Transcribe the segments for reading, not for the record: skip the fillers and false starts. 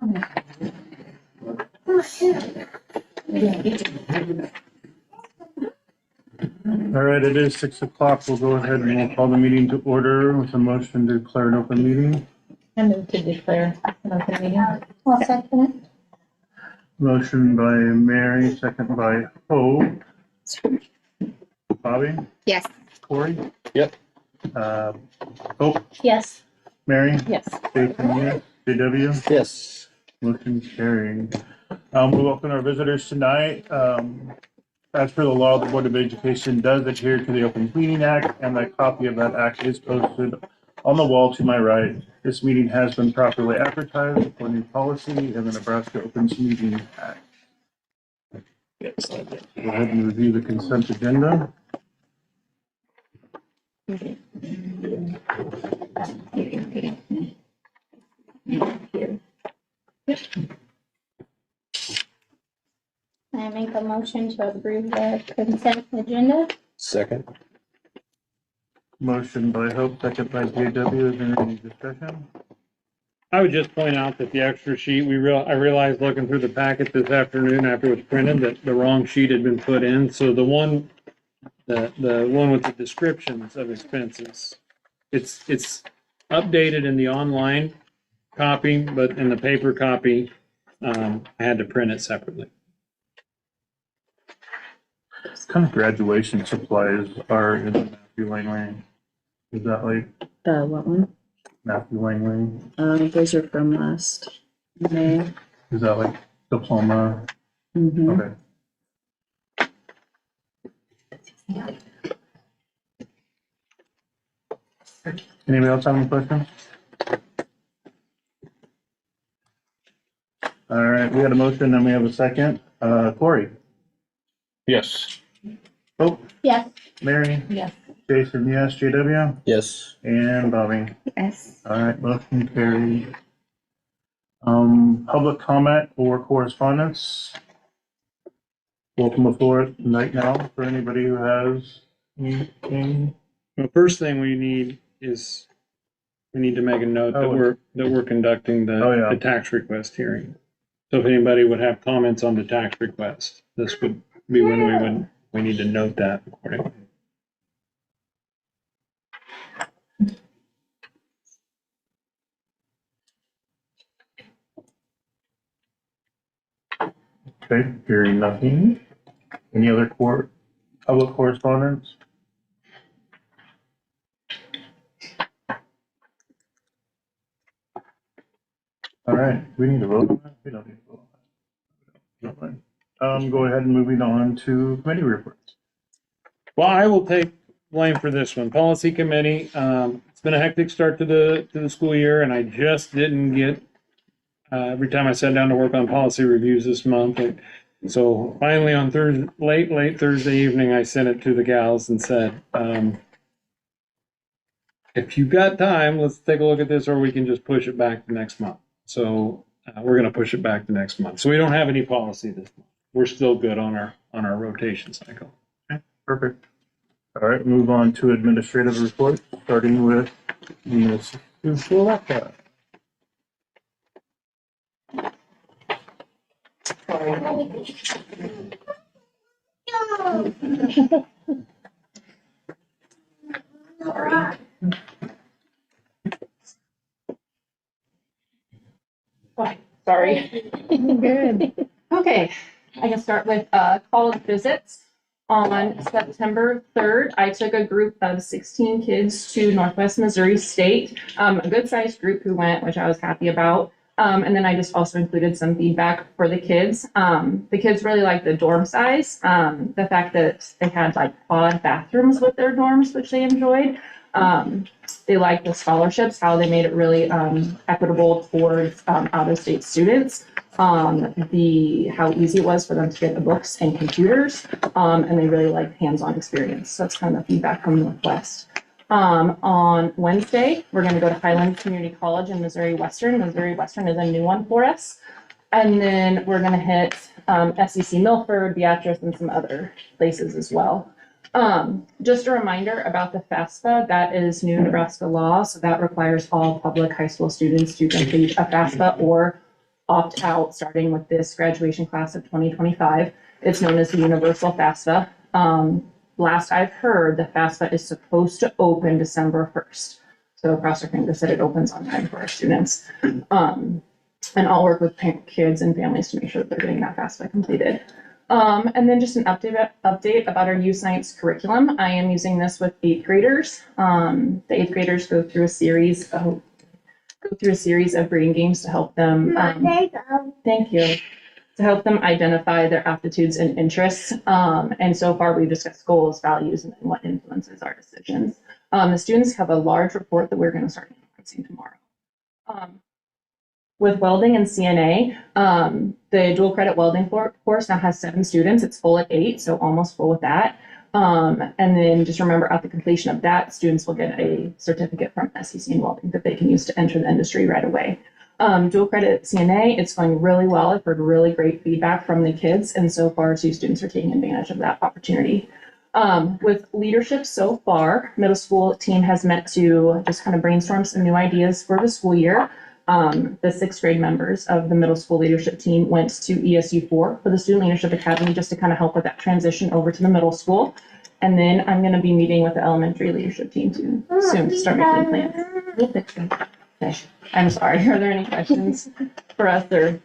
All right, it is 6 o'clock. We'll go ahead and we'll call the meeting to order with a motion to declare an open meeting. I move to declare an open meeting. I'll second it. Motion by Mary, second by Hope. Bobby, Yes. Corey? Yep. Hope, Yes. Mary, Yes. Jason, yes, JW? Yes. Motion carried. We welcome our visitors tonight. As per the law, the Board of Education does adhere to the Open Meeting Act, and a copy of that act is posted on the wall to my right. This meeting has been properly advertised according to policy and the Nebraska Opens Meeting Act. Yes. Go ahead and review the consent agenda. I make a motion to approve the consent agenda. Second. Motion by Hope, second by JW. Is there any discussion? I would just point out that the extra sheet, I realized looking through the packet this afternoon after it was printed that the wrong sheet had been put in. So the one with the descriptions of expenses, it's updated in the online copy, but in the paper copy, I had to print it separately. What kind of graduation supplies are in the Matthew Langley? Is that like The what one? Matthew Langley? Those are from last May. Is that like diploma? Mhm. Okay. Anybody else have any questions? All right, we had a motion and we have a second. Corey? Yes. Hope? Yes. Mary? Yes. Jason, yes. JW? Yes. And Bobby? Yes. All right, motion carried. Public comment or correspondence? Welcome aboard right now for anybody who has anything. The first thing we need is, we need to make a note that we're conducting Oh, yeah. the tax request hearing. So if anybody would have comments on the tax request, this would be when we need to note that accordingly. Okay, hearing nothing. Any other public correspondence? All right, we need to vote on that? We don't need to vote on that. Go ahead and moving on to committee reports. Well, I will take blame for this one. Policy committee, it's been a hectic start to the school year, and I just didn't get, every time I sat down to work on policy reviews this month. So finally on Thursday, late Thursday evening, I sent it to the gals and said, if you've got time, let's take a look at this, or we can just push it back to next month. So we're going to push it back to next month. So we don't have any policy this month. We're still good on our rotation cycle. Perfect. All right, move on to administrative reports, starting with Ms. Suleka. Sorry. Good. Okay, I can start with college visits. On September 3rd, I took a group of 16 kids to Northwest Missouri State, a good-sized group who went, which I was happy about. And then I just also included some feedback for the kids. The kids really liked the dorm size, the fact that they had like quad bathrooms with their dorms, which they enjoyed. They liked the scholarships, how they made it really equitable towards out-of-state students. How easy it was for them to get the books and computers, and they really liked hands-on experience. So that's kind of the feedback from Northwest. On Wednesday, we're going to go to Highland Community College in Missouri Western. Missouri Western is a new one for us. And then we're going to hit SEC Milford, Beatrice, and some other places as well. Just a reminder about the FAFSA, that is new Nebraska law. So that requires all public high school students to complete a FAFSA or opt out starting with this graduation class of 2025. It's known as the Universal FAFSA. Last I've heard, the FAFSA is supposed to open December 1st. So cross our fingers that it opens on time for our students. And I'll work with kids and families to make sure that they're getting that FAFSA completed. And then just an update about our U Science curriculum. I am using this with 8th graders. The 8th graders go through a series of brain games to help them. Thank you. To help them identify their aptitudes and interests. And so far we've discussed goals, values, and then what influences our decisions. The students have a large report that we're going to start implementing tomorrow. With welding and CNA, the dual credit welding course now has 7 students. It's full at 8, so almost full with that. And then just remember at the completion of that, students will get a certificate from SEC in welding that they can use to enter the industry right away. Dual credit CNA, it's going really well. I've heard really great feedback from the kids, and so far 2 students are taking advantage of that opportunity. With leadership so far, middle school team has met to just kind of brainstorm some new ideas for the school year. The 6th grade members of the middle school leadership team went to ESU4 for the Student Leadership Academy just to kind of help with that transition over to the middle school. And then I'm going to be meeting with the elementary leadership team soon to start making plans. We'll fix them. Okay. I'm sorry. Are there any questions for us or?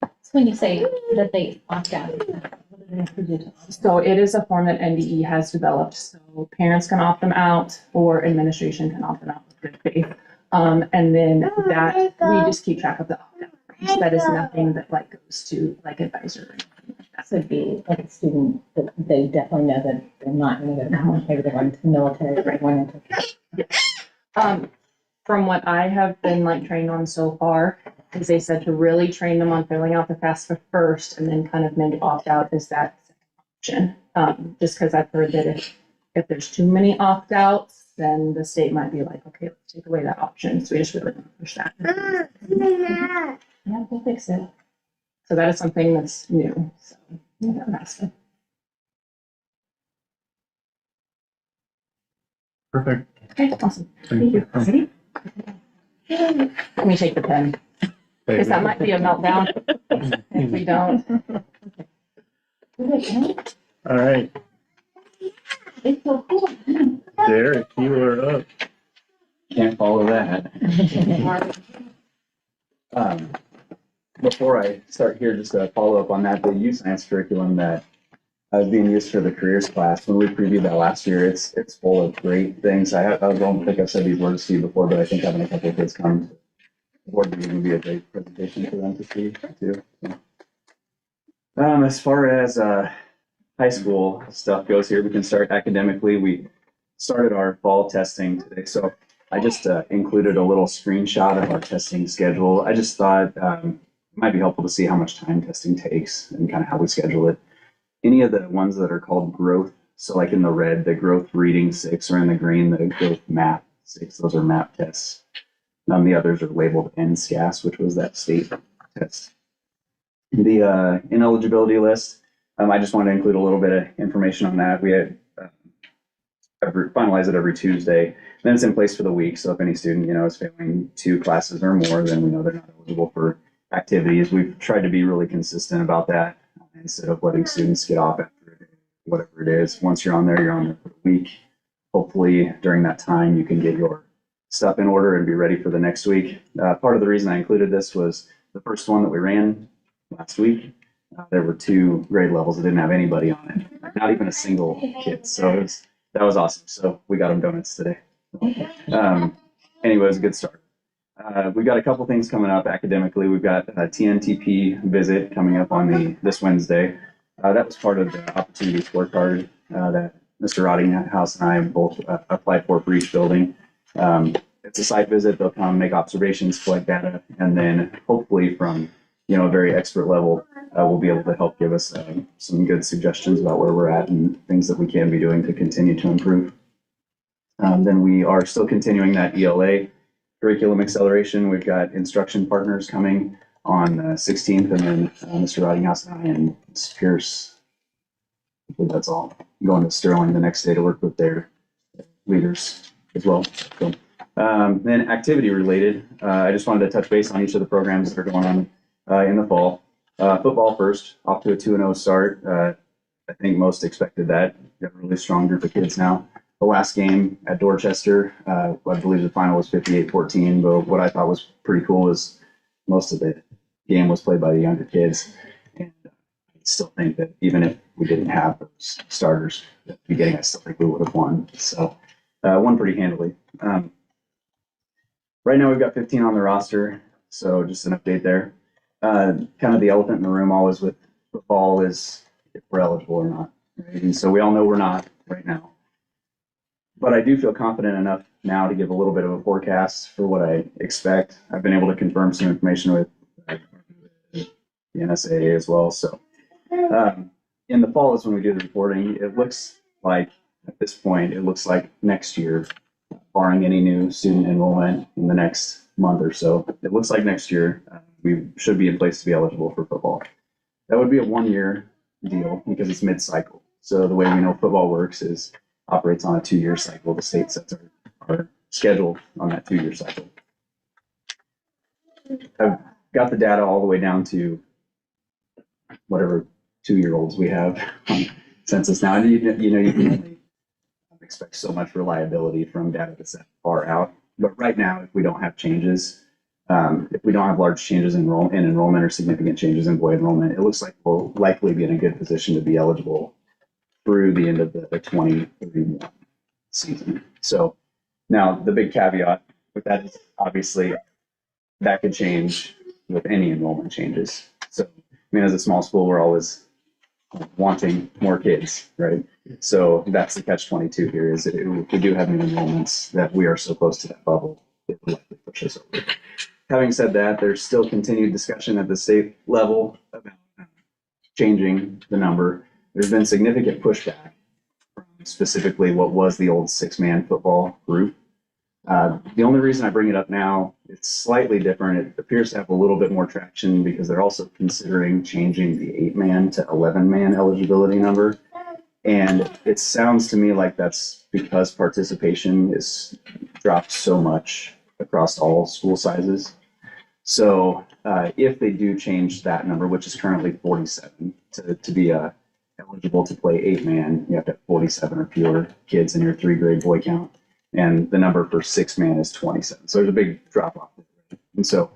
So when you say that they opt out, what do they have to do to? So it is a form that NDE has developed. So parents can opt them out or administration can opt them out with good faith. And then that we just keep track of the opt-out. That is nothing that like goes to like advisor or anything like that. So it'd be like a student that they definitely know that they're not going to go to college, maybe they're going to the military, they're going into. From what I have been like trained on so far, is they said to really train them on filling out the FAFSA first and then kind of maybe opt out is that option. Just because I've heard that if there's too many opt-outs, then the state might be like, okay, let's take away that option. So we just really want to push that. Yeah, we'll fix it. So that is something that's new. So yeah, that's good. Perfect. Okay, awesome. Thank you. Ready? Let me take the pen, because that might be a meltdown if we don't. All right, It's so cool. Derek, you are up. Can't follow that. Before I start here, just to follow up on that, the U Science curriculum that is being used for the careers class, when we previewed that last year, it's full of great things. I don't think I've said these words to you before, but I think having a couple of kids come to the board meeting would be a great presentation for them to see too. So. As far as high school stuff goes here, we can start academically. We started our fall testing today, so I just included a little screenshot of our testing schedule. I just thought it might be helpful to see how much time testing takes and kind of how we schedule it. Any of the ones that are called growth, so like in the red, the growth reading 6, or in the green, the growth math 6, those are MAP tests. The others are labeled NSCAS, which was that state test. The ineligibility list, I just wanted to include a little bit of information on that. We had finalize it every Tuesday. Then it's in place for the week. So if any student, is failing 2 classes or more, then we know they're not eligible for activities. We've tried to be really consistent about that instead of letting students get off after whatever it is. Once you're on there for a week. Hopefully during that time you can get your stuff in order and be ready for the next week. Part of the reason I included this was the first one that we ran last week. There were 2 grade levels that didn't have anybody on it, not even a single kid. So that was awesome. So we got them donuts today. Anyway, it was a good start. We've got a couple things coming up academically. We've got a TNTP visit coming up on this Wednesday. That was part of the opportunity scorecard that Mr. Rottinghouse and I both applied for each building. It's a site visit. They'll come make observations, collect data, and then hopefully from a very expert level, will be able to help give us some good suggestions about where we're at and things that we can be doing to continue to improve. Then we are still continuing that ELA curriculum acceleration. We've got instruction partners coming on the 16th, and then Mr. Rottinghouse and I and Ms. Pierce. I believe that's all. I'm going to Sterling the next day to work with their leaders as well. So Then activity related, I just wanted to touch base on each of the programs that are going on in the fall. Football first, off to a 2-0 start. I think most expected that. We have a really strong group of kids now. The last game at Dorchester, I believe the final was 58-14, but what I thought was pretty cool is most of the game was played by the younger kids. And I still think that even if we didn't have those starters at the beginning, I still think we would have won. So won pretty handily. Right now we've got 15 on the roster, so just an update there. Kind of the elephant in the room always with football is if we're eligible or not. Right? And so we all know we're not right now. But I do feel confident enough now to give a little bit of a forecast for what I expect. I've been able to confirm some information with the NSAA as well. So in the fall is when we do the reporting. It looks like at this point, it looks like next year, barring any new student enrollment in the next month or so, it looks like next year we should be in place to be eligible for football. That would be a 1-year deal because it's mid-cycle. So the way we know football works is operates on a 2-year cycle. The state sets our schedule on that 2-year cycle. I've got the data all the way down to whatever 2-year-olds we have on census now. And you know, you can only expect so much reliability from data that's that far out. But right now, if we don't have changes, if we don't have large changes in enrollment or significant changes in boy enrollment, it looks like we'll likely be in a good position to be eligible through the end of the 2031 season. So now the big caveat with that is obviously that could change with any enrollment changes. So, I mean, as a small school, we're always wanting more kids, right? So that's the catch-22 here is that if we do have new enrollments that we are so close to that bubble, it will likely push us over. Having said that, there's still continued discussion at the state level about changing the number. There's been significant pushback from specifically what was the old 6-man football group. The only reason I bring it up now, it's slightly different. It appears to have a little bit more traction because they're also considering changing the 8-man to 11-man eligibility number. And it sounds to me like that's because participation is dropped so much across all school sizes. So if they do change that number, which is currently 47, to be eligible to play 8-man, you have to have 47 or fewer kids in your 3-grade boy count. And the number for 6-man is 27. So there's a big drop off. And so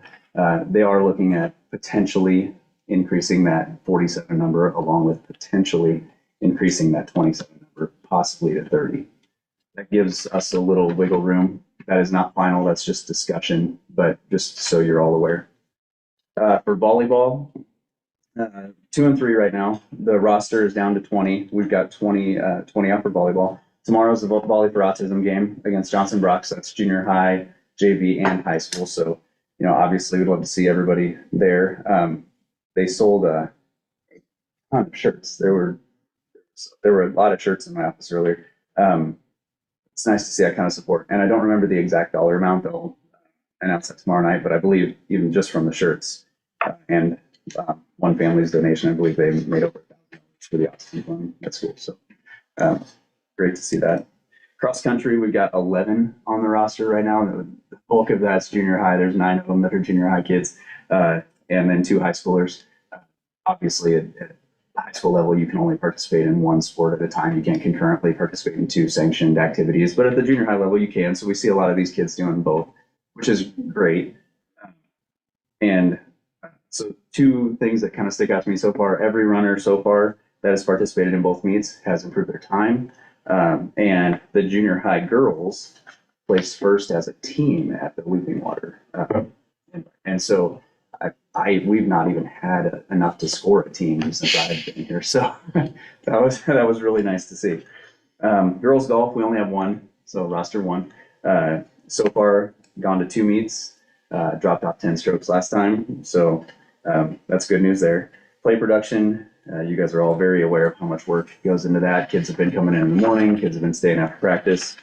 they are looking at potentially increasing that 47 number along with potentially increasing that 27 number, possibly to 30. That gives us a little wiggle room. That is not final. That's just discussion, but just so you're all aware. For volleyball, 2 and 3 right now. The roster is down to 20. We've got 20 out for volleyball. Tomorrow's the Volley for Autism game against Johnson Brock. So that's junior high, JV, and high school. So, you know, obviously we'd love to see everybody there. They sold a ton of shirts. There were a lot of shirts in my office earlier. It's nice to see that kind of support. And I don't remember the exact dollar amount. They'll announce that tomorrow night, but I believe even just from the shirts and one family's donation, I believe they made over $1,000 for the Autism Fund at school. So great to see that. Cross country, we've got 11 on the roster right now. The bulk of that's junior high. There's 9 of them that are junior high kids, and then 2 high schoolers. Obviously, at the high school level, you can only participate in 1 sport at a time. You can't concurrently participate in 2 sanctioned activities, but at the junior high level, you can. So we see a lot of these kids doing both, which is great. And so 2 things that kind of stick out to me so far. Every runner so far that has participated in both meets has improved their time. And the junior high girls placed first as a team at the Weeping Water. And so we've not even had enough to score a team since I've been here. So that was really nice to see. Girls golf, we only have 1, so roster 1. So far, gone to 2 meets, dropped off 10 strokes last time. So that's good news there. Play production, you guys are all very aware of how much work goes into that. Kids have been coming in the morning, kids have been staying after practice.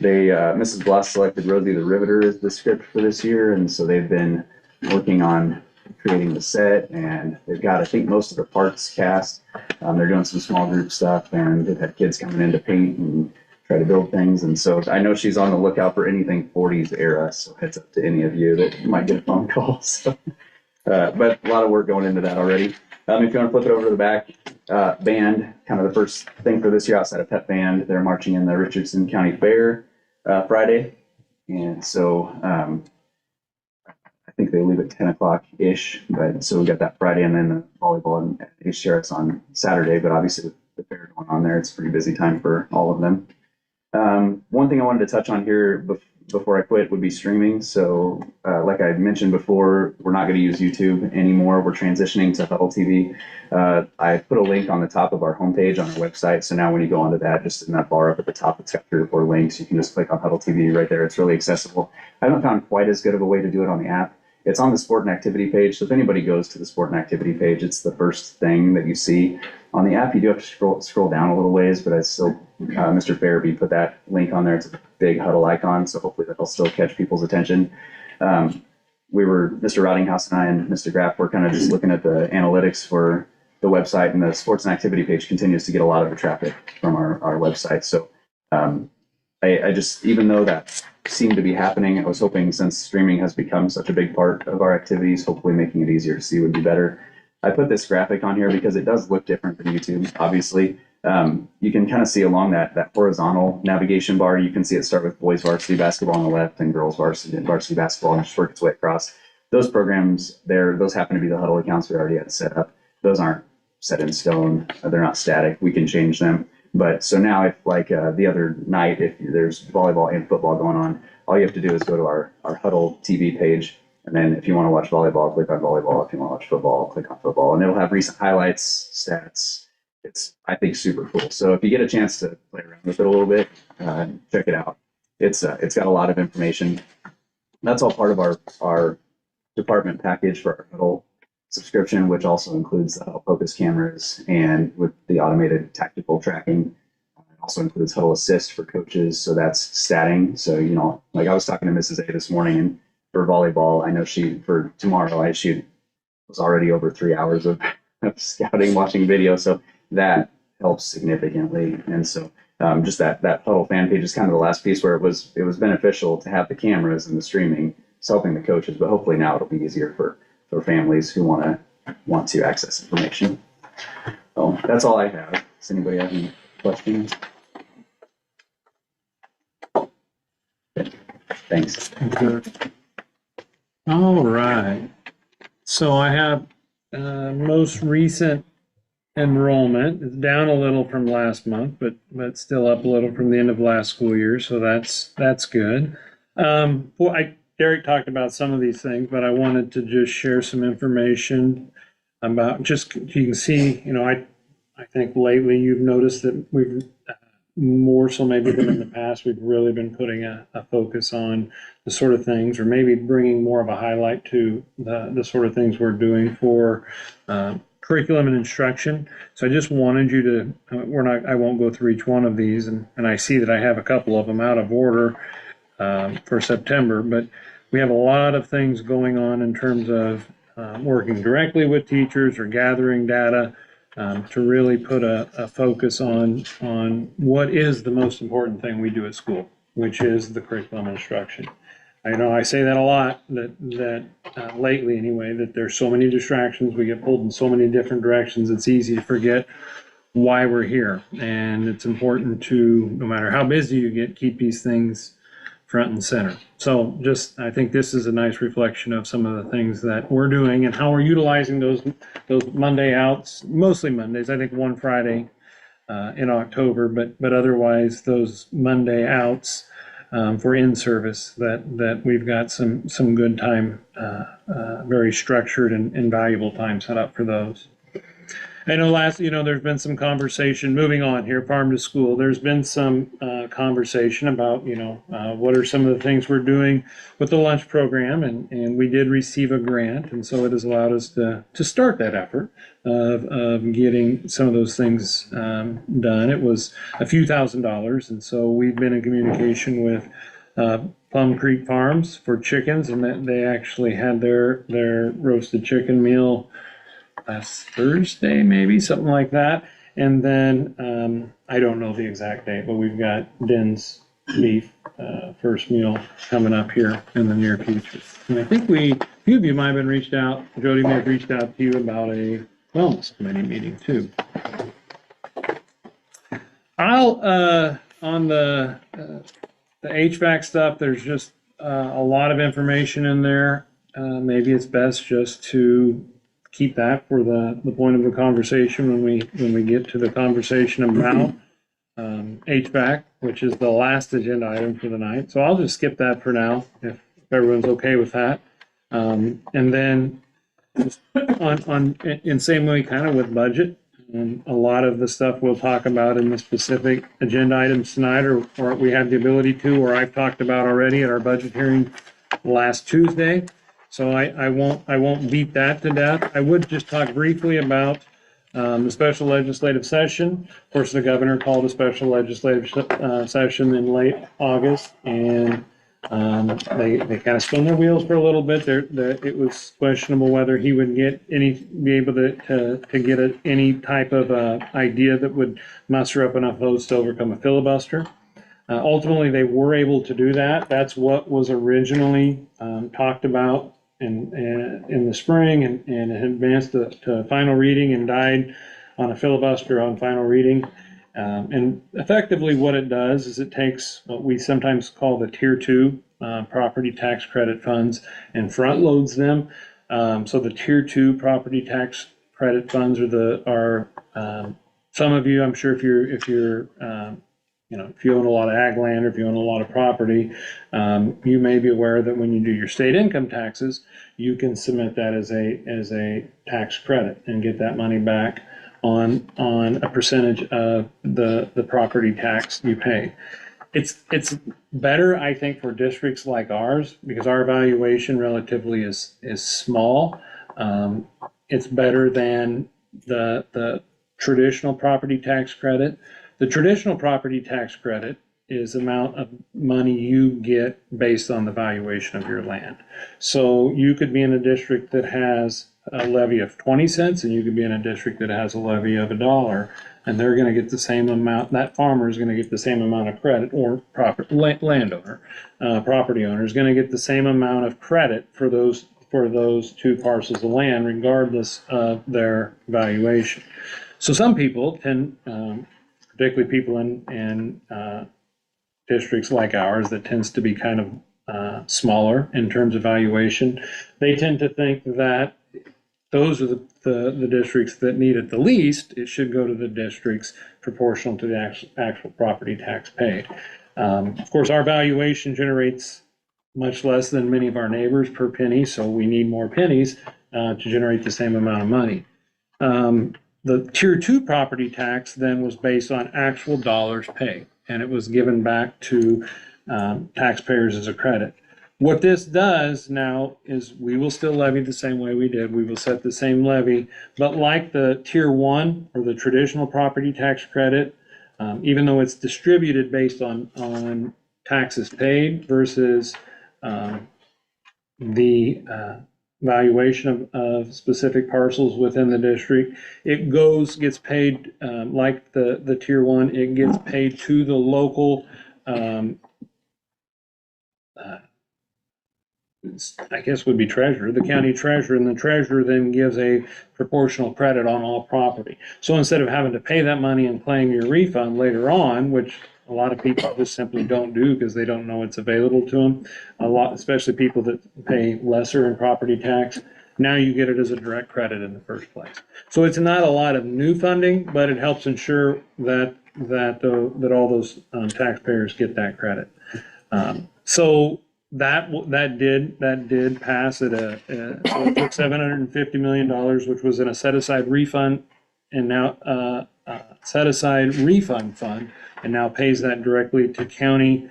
Mrs. Bloss selected Rosie the Riveter as the script for this year, and so they've been working on creating the set, and they've got, I think, most of the parts cast. They're doing some small group stuff, and they've had kids coming in to paint and try to build things. And so I know she's on the lookout for anything 40s era. So heads up to any of you that might get a phone call. So, but a lot of work going into that already. If you want to flip it over to the back, band, kind of the first thing for this year outside of pep band, they're marching in the Richardson County Fair Friday. And so I think they leave at 10 o'clock-ish. But so we got that Friday and then the volleyball and HCRS on Saturday. But obviously with the fair going on there, it's a pretty busy time for all of them. One thing I wanted to touch on here before I quit would be streaming. So like I mentioned before, we're not going to use YouTube anymore. We're transitioning to Huddle TV. I put a link on the top of our homepage on our website. So now when you go onto that, just in that bar up at the top, it's got 3 or 4 links. You can just click on Huddle TV right there. It's really accessible. I haven't found quite as good of a way to do it on the app. It's on the sport and activity page. So if anybody goes to the sport and activity page, it's the first thing that you see. On the app, you do have to scroll down a little ways, but I still, Mr. Farabee put that link on there. It's a big Huddle icon, so hopefully that'll still catch people's attention. Mr. Rottinghouse and I and Mr. Graff were kind of just looking at the analytics for the website, and the sports and activity page continues to get a lot of the traffic from our website. So I just, even though that seemed to be happening, I was hoping, since streaming has become such a big part of our activities, hopefully making it easier to see would be better. I put this graphic on here because it does look different than YouTube, obviously. You can kind of see along that horizontal navigation bar, you can see it start with boys varsity basketball on the left and girls varsity basketball, and just work its way across. Those programs there, those happen to be the Huddle accounts we already had set up. Those aren't set in stone. They're not static. We can change them. But so now if like the other night, if there's volleyball and football going on, all you have to do is go to our Huddle TV page. And then if you want to watch volleyball, click on volleyball. If you want to watch football, click on football. And it'll have recent highlights, stats. It's, I think, super cool. So if you get a chance to play around with it a little bit, check it out. It's got a lot of information. That's all part of our department package for our Huddle subscription, which also includes the Huddle Focus cameras and with the automated tactical tracking. It also includes Huddle Assist for coaches. So that's statting. So, you know, like I was talking to Mrs. A this morning, and for volleyball, I know for tomorrow, she was already over 3 hours of scouting, watching video. So that helps significantly. And so just that Huddle fan page is kind of the last piece where it was beneficial to have the cameras and the streaming. It's helping the coaches, but hopefully now it'll be easier for families who want to access information. So that's all I have. Does anybody have any questions? Okay. Thanks. All right. So I have most recent enrollment. It's down a little from last month, but still up a little from the end of last school year. So that's good. Derek talked about some of these things, but I wanted to just share some information about, just, you can see, you know, I think lately you've noticed that we've more so maybe than in the past, we've really been putting a focus on the sort of things, or maybe bringing more of a highlight to the sort of things we're doing for curriculum and instruction. So I just wanted you to, I won't go through each one of these, and I see that I have a couple of them out of order for September, but we have a lot of things going on in terms of working directly with teachers or gathering data to really put a focus on what is the most important thing we do at school, which is the curriculum instruction. I know I say that a lot, that lately anyway, that there's so many distractions, we get pulled in so many different directions, it's easy to forget why we're here. And it's important to, no matter how busy you get, keep these things front and center. So just, I think this is a nice reflection of some of the things that we're doing and how we're utilizing those Monday outs, mostly Mondays, I think one Friday in October, but otherwise those Monday outs for in-service that we've got some good time, very structured and valuable time set up for those. I know there's been some conversation, moving on here, farm to school, there's been some conversation about, what are some of the things we're doing with the lunch program, and we did receive a grant, and so it has allowed us to start that effort of getting some of those things done. It was a few $1,000s, and so we've been in communication with Plum Creek Farms for chickens, and they actually had their roasted chicken meal last Thursday, maybe, something like that. And then, I don't know the exact date, but we've got Den's beef, first meal coming up here in the near future. And I think a few of you might have been reached out, Jody may have reached out to you about a wellness committee meeting too. On the HVAC stuff, there's just a lot of information in there. Maybe it's best just to keep that for the point of the conversation when we get to the conversation about HVAC, which is the last agenda item for the night. So I'll just skip that for now, if everyone's okay with that. And then in same way, kind of with budget, a lot of the stuff we'll talk about in the specific agenda items tonight, or we have the ability to, or I've talked about already at our budget hearing last Tuesday. So I won't beat that to death. I would just talk briefly about the special legislative session. Of course, the governor called a special legislative session in late August, and they kind of spun their wheels for a little bit. It was questionable whether he would be able to get any type of idea that would muster up enough votes to overcome a filibuster. Ultimately, they were able to do that. That's what was originally talked about in the spring, and it advanced to final reading and died on a filibuster on final reading. And effectively what it does is it takes what we sometimes call the Tier 2 property tax credit funds and front loads them. So the Tier 2 property tax credit funds are some of you, I'm sure if you own a lot of ag land, or if you own a lot of property, you may be aware that when you do your state income taxes, you can submit that as a tax credit and get that money back on a percentage of the property tax you pay. It's better, I think, for districts like ours, because our valuation relatively is small. It's better than the traditional property tax credit. The traditional property tax credit is the amount of money you get based on the valuation of your land. So you could be in a district that has a levy of 20 cents, and you could be in a district that has a levy of $1, and they're going to get the same amount. That farmer is going to get the same amount of credit, or landowner, property owner is going to get the same amount of credit for those two parcels of land, regardless of their valuation. So some people tend, particularly people in districts like ours that tends to be kind of smaller in terms of valuation, they tend to think that those are the districts that need it the least. It should go to the districts proportional to the actual property tax paid. Of course, our valuation generates much less than many of our neighbors per penny, so we need more pennies to generate the same amount of money. The Tier 2 property tax then was based on actual dollars paid, and it was given back to taxpayers as a credit. What this does now is we will still levy the same way we did. We will set the same levy, but like the Tier 1 or the traditional property tax credit, even though it's distributed based on taxes paid versus the valuation of specific parcels within the district, it gets paid like the Tier 1, it gets paid to the local I guess would be treasurer, the county treasurer, and the treasurer then gives a proportional credit on all property. So instead of having to pay that money and claim your refund later on, which a lot of people just simply don't do because they don't know it's available to them, especially people that pay lesser in property tax, now you get it as a direct credit in the first place. So it's not a lot of new funding, but it helps ensure that all those taxpayers get that credit. So that did pass at so it took $750 million, which was in a set aside refund, and now set aside refund fund, and now pays that directly to county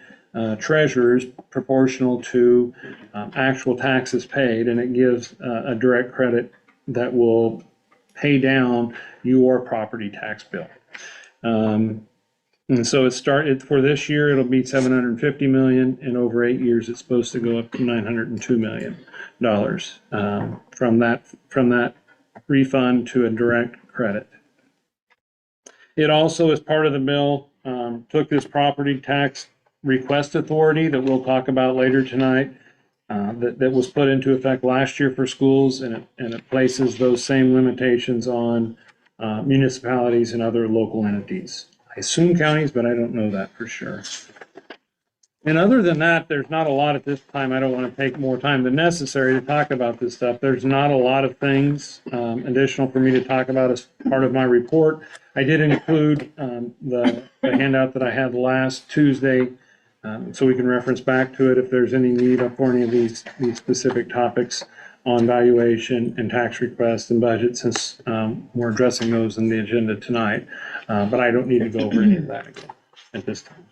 treasurers proportional to actual taxes paid, and it gives a direct credit that will pay down your property tax bill. And so it started for this year, it'll be $750 million, and over 8 years, it's supposed to go up to $902 million from that refund to a direct credit. It also, as part of the bill, took this property tax request authority that we'll talk about later tonight, that was put into effect last year for schools, and it places those same limitations on municipalities and other local entities. I assume counties, but I don't know that for sure. And other than that, there's not a lot at this time. I don't want to take more time than necessary to talk about this stuff. There's not a lot of things additional for me to talk about as part of my report. I did include the handout that I had last Tuesday, so we can reference back to it if there's any need for any of these specific topics on valuation and tax requests and budget, since we're addressing those in the agenda tonight. But I don't need to go over any of that again at this time.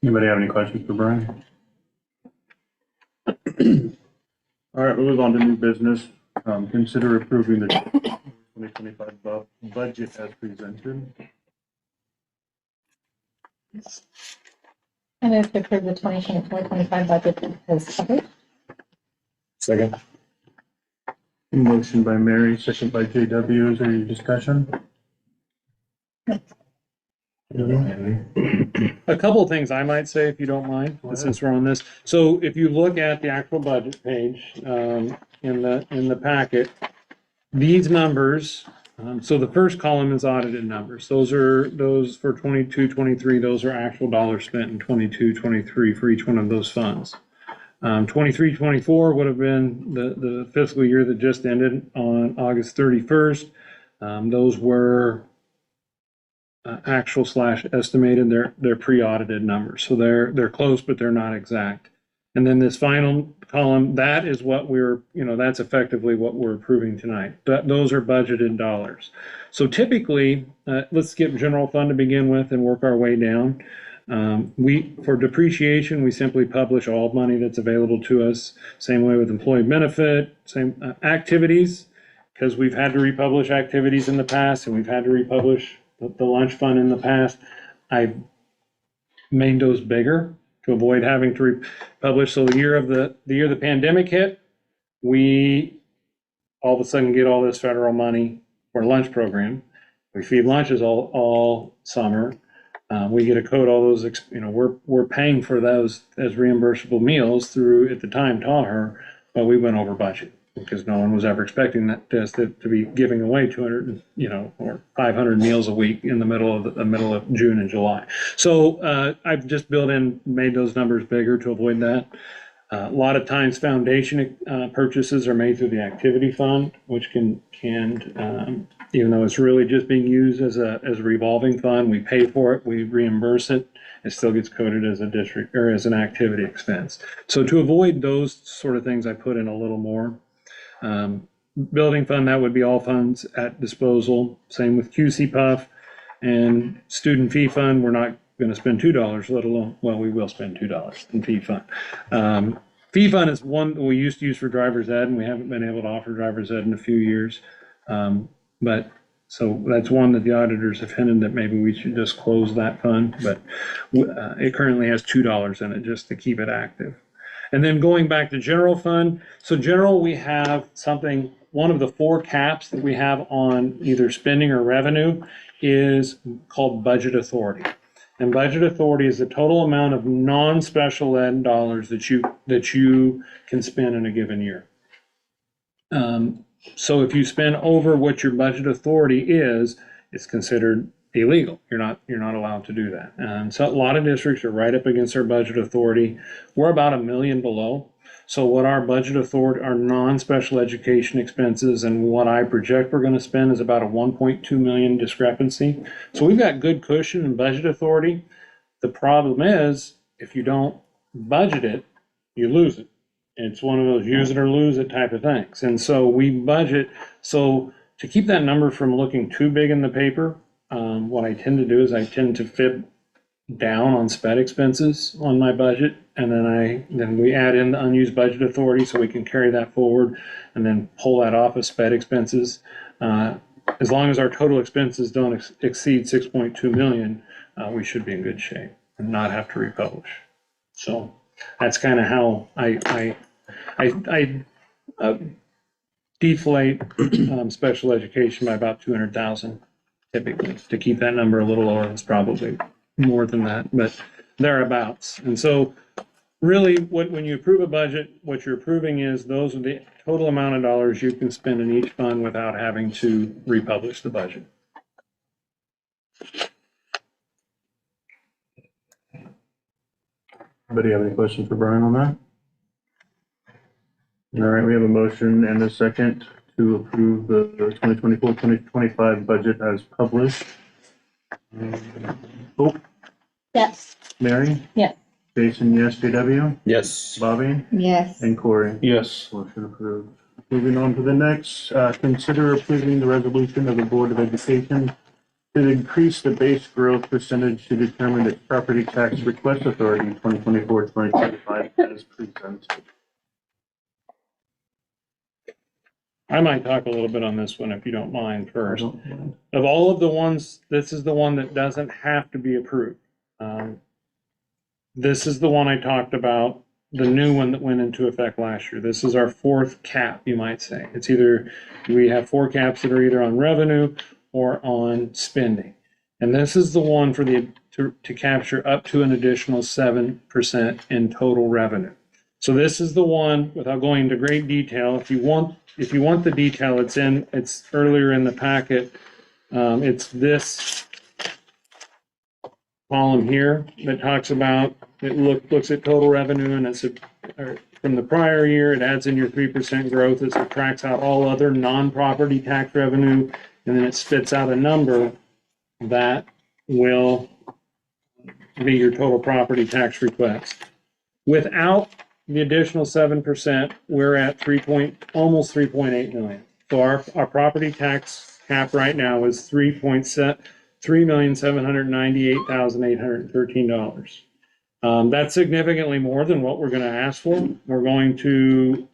Anybody have any questions for Brian? All right, we'll move on to new business. Consider approving the 2025 budget as presented. I move to approve the 2024-25 budget as covered. Second. Motion by Mary, second by JW. Is there any discussion? A couple of things I might say, if you don't mind, since we're on this. So if you look at the actual budget page in the packet, these numbers, so the first column is audited numbers. Those for 22, 23, those are actual dollars spent in 22, 23 for each one of those funds. 23, 24 would have been the fiscal year that just ended on August 31st. Those were actual / estimated. They're pre-audited numbers, so they're close, but they're not exact. And then this final column, that is what that's effectively what we're approving tonight. Those are budgeted dollars. So typically, let's skip general fund to begin with and work our way down. For depreciation, we simply publish all money that's available to us. Same way with employee benefit, same activities, because we've had to republish activities in the past, and we've had to republish the lunch fund in the past. I've made those bigger to avoid having to republish. So the year the pandemic hit, we all of a sudden get all this federal money for a lunch program. We feed lunches all summer. We get a code, all those, we're paying for those as reimbursable meals through, at the time, TAHR, but we went over budget because no one was ever expecting that to be giving away 200, or 500 meals a week in the middle of June and July. So I've just made those numbers bigger to avoid that. A lot of times foundation purchases are made through the activity fund, which can even though it's really just being used as a revolving fund, we pay for it, we reimburse it, it still gets coded as a district or as an activity expense. So to avoid those sort of things, I put in a little more. Building fund, that would be all funds at disposal. Same with QC Puff and student fee fund. We're not going to spend $2, let alone, well, we will spend $2 in fee fund. Fee fund is one that we used to use for driver's ed, and we haven't been able to offer driver's ed in a few years. But so that's one that the auditors have hinted that maybe we should just close that fund, but it currently has $2 in it just to keep it active. And then going back to general fund, so general, we have one of the 4 caps that we have on either spending or revenue is called budget authority. And budget authority is the total amount of non-special ed dollars that you can spend in a given year. So if you spend over what your budget authority is, it's considered illegal. You're not allowed to do that. And so a lot of districts are right up against their budget authority. We're about $1 million below. So what our budget authority, our non-special education expenses, and what I project we're going to spend is about a 1.2 million discrepancy. So we've got good cushion in budget authority. The problem is if you don't budget it, you lose it. It's one of those use it or lose it type of things. And so we budget. So to keep that number from looking too big in the paper, what I tend to do is I tend to fit down on SPED expenses on my budget, and then we add in the unused budget authority so we can carry that forward and then pull that off of SPED expenses. As long as our total expenses don't exceed 6.2 million, we should be in good shape and not have to republish. So that's kind of how I deflate special education by about 200,000 typically. To keep that number a little lower, it's probably more than that, but thereabouts. And so really, when you approve a budget, what you're approving is those are the total amount of dollars you can spend in each fund without having to republish the budget. Anybody have any questions for Brian on that? All right, we have a motion and a second to approve the 2024-2025 budget as published. Hope, Yes. Mary? Yes. Jason, yes. JW? Yes. Bobby? Yes. And Corey? Yes. Motion approved. Moving on to the next, consider approving the resolution of the Board of Education to increase the base growth percentage to determine its property tax request authority 2024-2025 as presented. I might talk a little bit on this one if you don't mind first. Of all of the ones, this is the one that doesn't have to be approved. This is the one I talked about, the new one that went into effect last year. This is our fourth cap, you might say. It's either, we have four caps that are either on revenue or on spending. And this is the one for to capture up to an additional 7% in total revenue. So this is the one, without going into great detail, if you want the detail, it's earlier in the packet. It's this column here that talks about, it looks at total revenue, and it's from the prior year, it adds in your 3% growth, it subtracts out all other non-property tax revenue, and then it spits out a number that will be your total property tax request. Without the additional 7%, we're at almost 3.8 million. So our property tax cap right now is $3,798,813. That's significantly more than what we're going to ask for. We're going to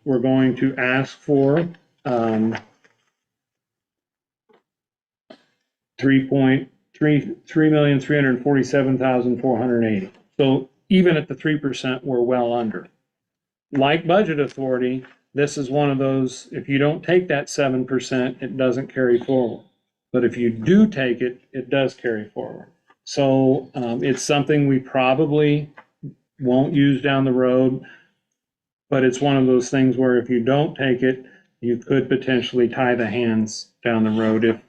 ask for $3,347,480. So even at the 3%, we're well under. Like budget authority, this is one of those, if you don't take that 7%, it doesn't carry forward. But if you do take it, it does carry forward. So it's something we probably won't use down the road, but it's one of those things where if you don't take it, you could potentially tie the hands down the road if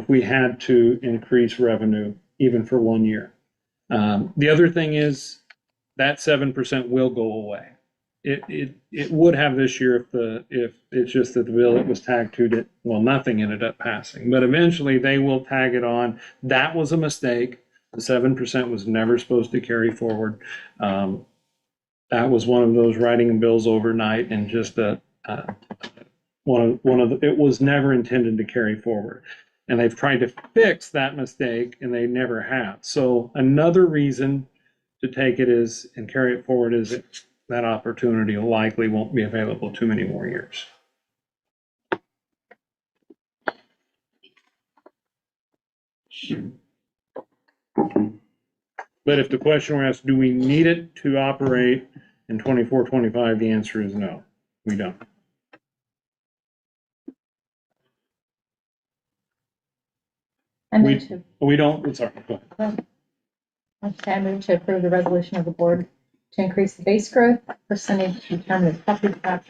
we had to increase revenue even for 1 year. The other thing is that 7% will go away. It would have this year if it's just that the bill that was tagged to it, well, nothing ended up passing. But eventually they will tag it on. That was a mistake. The 7% was never supposed to carry forward. That was one of those writing bills overnight and just it was never intended to carry forward. And they've tried to fix that mistake and they never have. So another reason to take it and carry it forward is that opportunity likely won't be available too many more years. But if the question were asked, do we need it to operate in 24-25, the answer is no, we don't. I move to, We don't, sorry, go ahead. I move to approve the resolution of the board to increase the base growth percentage to determine the property tax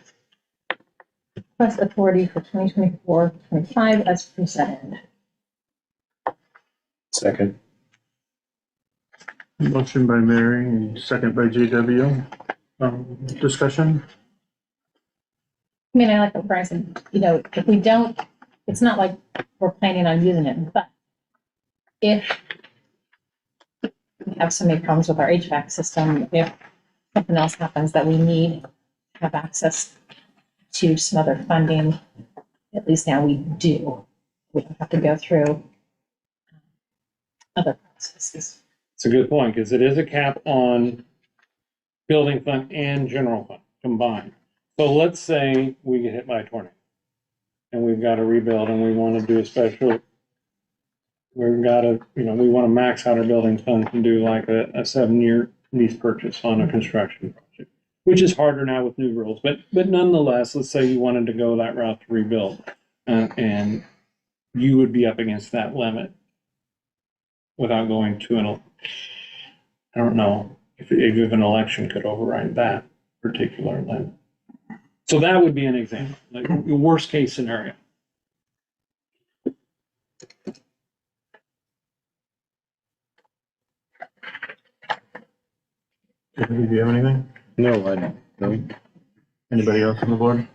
request authority for 2024-25 as presented. Second. Motion by Mary and second by JW. Discussion? I mean, I like the price and, if we don't, it's not like we're planning on using it, but if we have so many problems with our HVAC system, if something else happens that we need to have access to some other funding, at least now we do. We don't have to go through other processes. It's a good point, because it is a cap on building fund and general fund combined. So let's say we get hit by a tornado and we've got to rebuild and we want to do a special, we've got to, we want to max out our building fund and do like a 7-year lease purchase on a construction project. which is harder now with new rules, but nonetheless, let's say you wanted to go that route to rebuild, and you would be up against that limit without going to I don't know if an election could override that particular limit. So that would be an example, like your worst case scenario. Do you have anything? No, I don't. No. Anybody else on the board?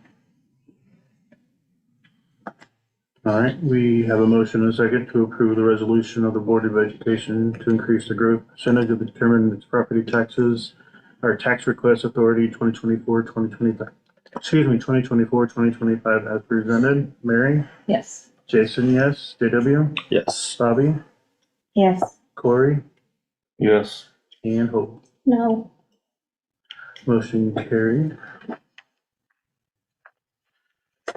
All right, we have a motion and a second to approve the resolution of the Board of Education to increase the growth percentage of the determined its property taxes or tax request authority 2024-2025. Excuse me, 2024-2025 as presented. Mary, Yes. Jason, yes. JW, Yes. Bobby, Yes. Corey, Yes. and Hope. No. Motion carried.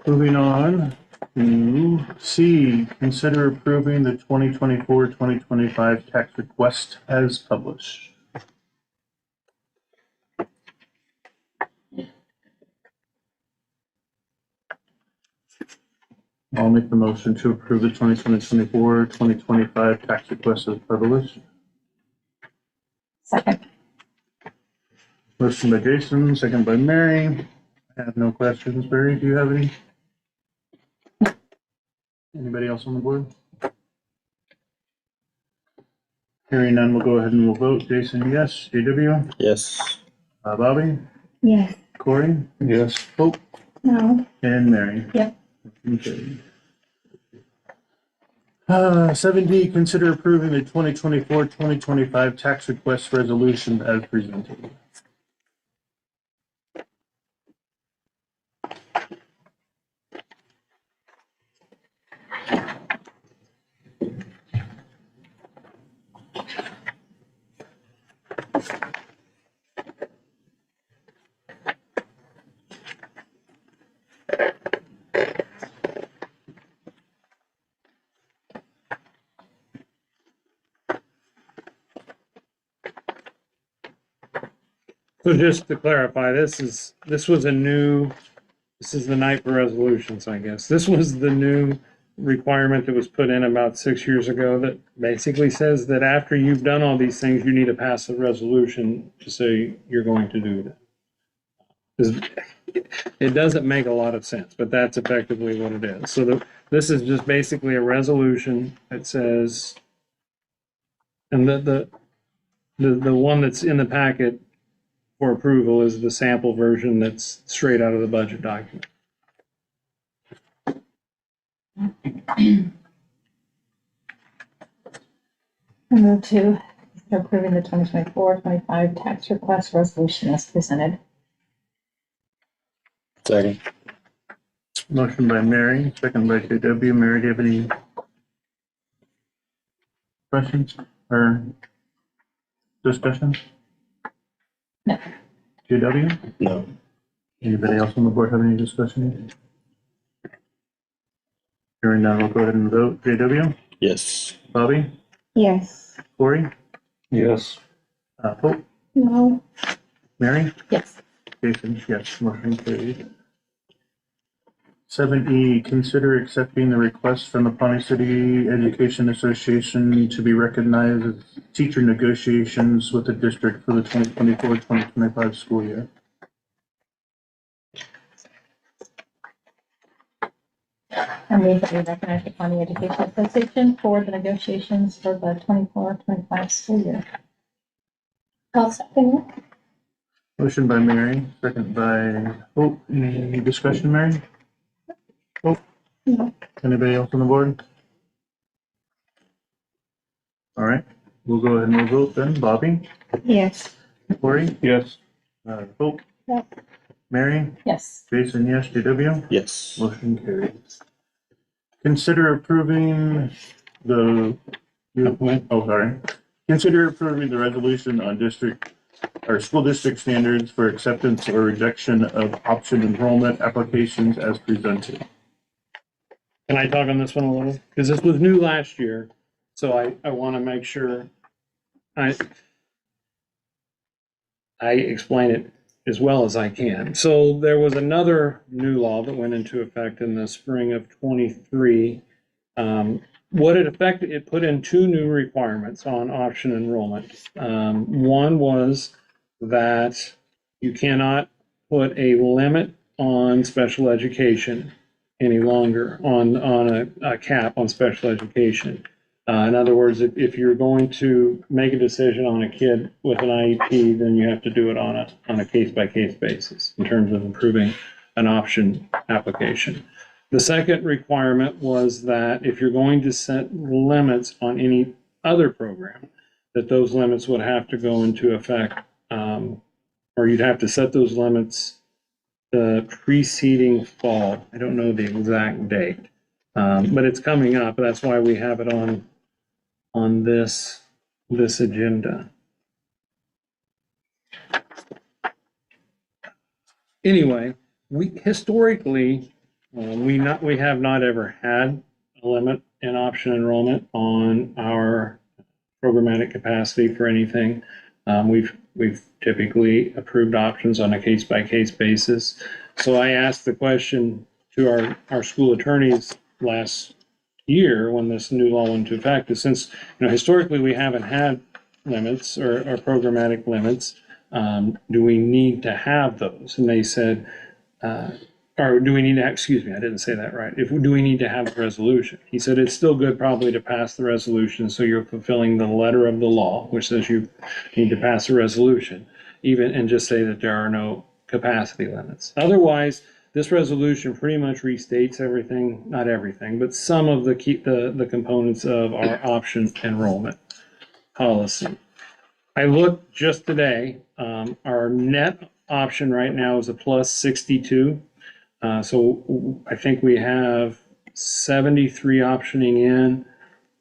Moving on to C, consider approving the 2024-2025 tax request as published. I'll make the motion to approve the 2024-2025 tax request as published. Second. Motion by Jason, second by Mary. I have no questions. Barry, do you have any? Anybody else on the board? Hearing none, we'll go ahead and we'll vote. Jason, yes. JW, Yes. Bobby, Yes. Corey, Yes. Hope, No. and Mary. Yep. Okay. 7D, consider approving the 2024-2025 tax request resolution as presented. So just to clarify, this is the night for resolutions, I guess. This was the new requirement that was put in about 6 years ago that basically says that after you've done all these things, you need to pass a resolution to say you're going to do that. It doesn't make a lot of sense, but that's effectively what it is. So this is just basically a resolution that says, and the one that's in the packet for approval is the sample version that's straight out of the budget document. I move to approving the 2024-25 tax request resolution as presented. Second. Motion by Mary, second by JW. Mary, do you have any questions or discussion? No. JW? No. Anybody else on the board have any discussion? Hearing none, we'll go ahead and vote. JW? Yes. Bobby? Yes. Corey? Yes. Hope? No. Mary? Yes. Jason, yes, motion carried. 7E, consider accepting the request from the Pawnee City Education Association to be recognized as teacher negotiations with the district for the 2024-2025 school year. I move that we recognize the Pawnee Education Association for the negotiations for the 24-25 school year. I'll second it. Motion by Mary, second by Hope. Any discussion, Mary? Hope? No. Anybody else on the board? All right, we'll go ahead and we'll vote then. Bobby? Yes. Corey? Yes. Hope? Yes. Mary? Yes. Jason, yes. JW? Yes. Motion carries. Consider approving the, sorry. Consider approving the resolution on district or school district standards for acceptance or rejection of option enrollment applications as presented. Can I talk on this one a little? Because this was new last year, so I want to make sure I explain it as well as I can. So there was another new law that went into effect in the spring of '23. What it affected, it put in two new requirements on option enrollment. One was that you cannot put a limit on special education any longer, on a cap on special education. In other words, if you're going to make a decision on a kid with an IEP, then you have to do it on a case-by-case basis in terms of approving an option application. The second requirement was that if you're going to set limits on any other program, that those limits would have to go into effect, or you'd have to set those limits the preceding fall. I don't know the exact date, but it's coming up. That's why we have it on this agenda. Anyway, we historically, we have not ever had a limit in option enrollment on our programmatic capacity for anything. We've typically approved options on a case-by-case basis. So I asked the question to our school attorneys last year when this new law went into effect, is since, historically we haven't had limits or programmatic limits, do we need to have those? And they said, or do we need to, excuse me, I didn't say that right. Do we need to have the resolution? He said, it's still good probably to pass the resolution so you're fulfilling the letter of the law, which says you need to pass a resolution, and just say that there are no capacity limits. Otherwise, this resolution pretty much restates everything, not everything, but some of the components of our option enrollment policy. I looked just today, our net option right now is a plus 62. So I think we have 73 optioning in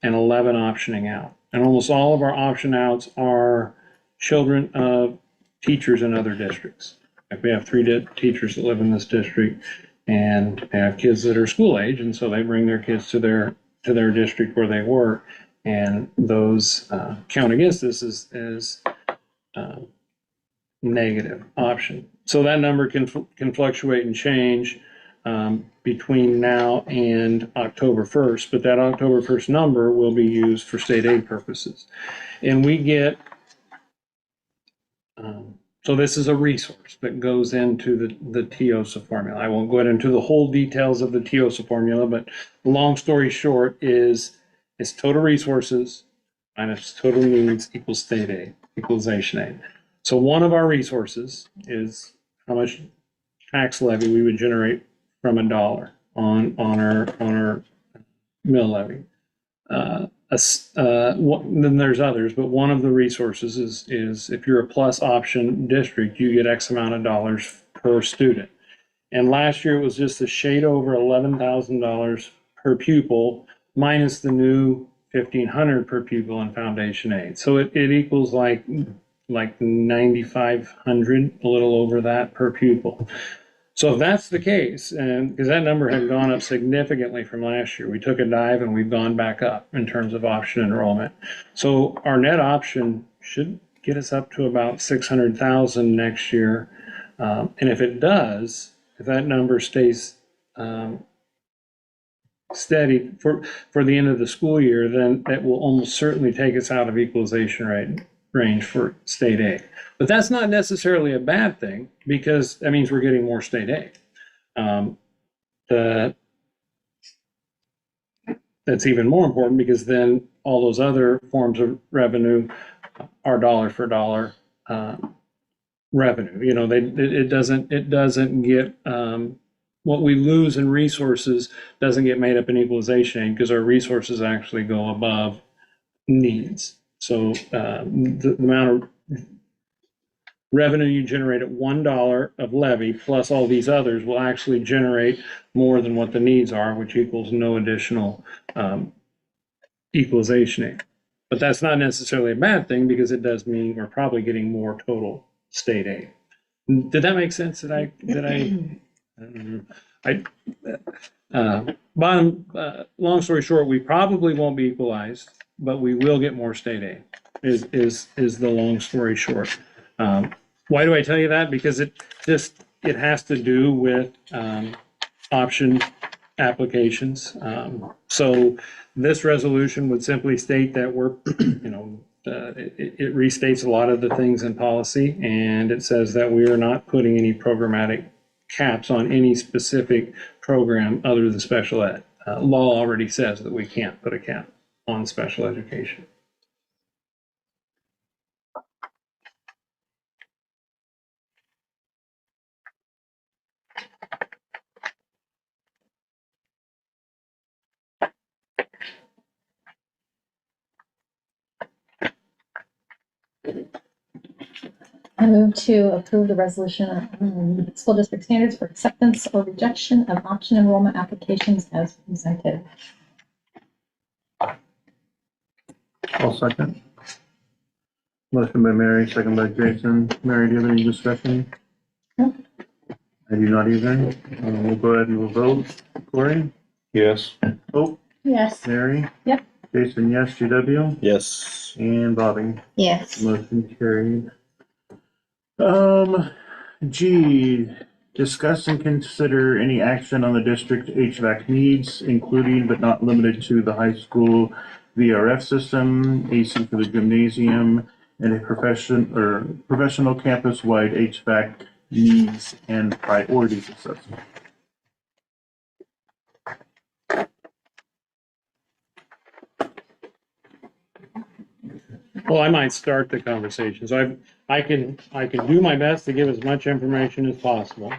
and 11 optioning out. And almost all of our option outs are children of teachers in other districts. Like we have 3 teachers that live in this district, and they have kids that are school age, and so they bring their kids to their district where they work, and those count against this as negative option. So that number can fluctuate and change between now and October 1st, but that October 1st number will be used for state aid purposes. And we get, so this is a resource that goes into the TIOSA formula. I won't go into the whole details of the TIOSA formula, but the long story short is it's total resources minus total needs equals state aid, equalization aid. So one of our resources is how much tax levy we would generate from $1 on our mill levy. Then there's others, but one of the resources is if you're a plus option district, you get X amount of dollars per student. And last year it was just a shade over $11,000 per pupil, minus the new $1,500 per pupil in foundation aid. So it equals like $9,500, a little over that per pupil. So if that's the case, and because that number had gone up significantly from last year, we took a dive and we've gone back up in terms of option enrollment. So our net option should get us up to about 600,000 next year. And if it does, if that number stays steady for the end of the school year, then that will almost certainly take us out of equalization rate range for state aid. But that's not necessarily a bad thing, because that means we're getting more state aid. That's even more important, because then all those other forms of revenue are dollar for dollar revenue. It doesn't get what we lose in resources doesn't get made up in equalization aid, because our resources actually go above needs. So the amount of revenue you generate at $1 of levy plus all these others will actually generate more than what the needs are, which equals no additional equalization aid. But that's not necessarily a bad thing, because it does mean we're probably getting more total state aid. Did that make sense? Long story short, we probably won't be equalized, but we will get more state aid is the long story short. Why do I tell you that? Because it has to do with option applications. So this resolution would simply state that we're, it restates a lot of the things in policy, and it says that we are not putting any programmatic caps on any specific program other than special ed. Law already says that we can't put a cap on special education. I move to approve the resolution on school district standards for acceptance or rejection of option enrollment applications as presented. I'll second. Motion by Mary, second by Jason. Mary, do you have any discussion? No. I do not either. We'll go ahead and we'll vote. Corey? Yes. Oh, Yes. Mary? Yep. Jason, yes. GW? Yes. And Bobby? Yes. Motion carried. G, discuss and consider any action on the district HVAC needs, including but not limited to the high school VRF system, AC for the gymnasium, and a professional campus-wide HVAC needs and priorities assessment. Well, I might start the conversation. So I can do my best to give as much information as possible.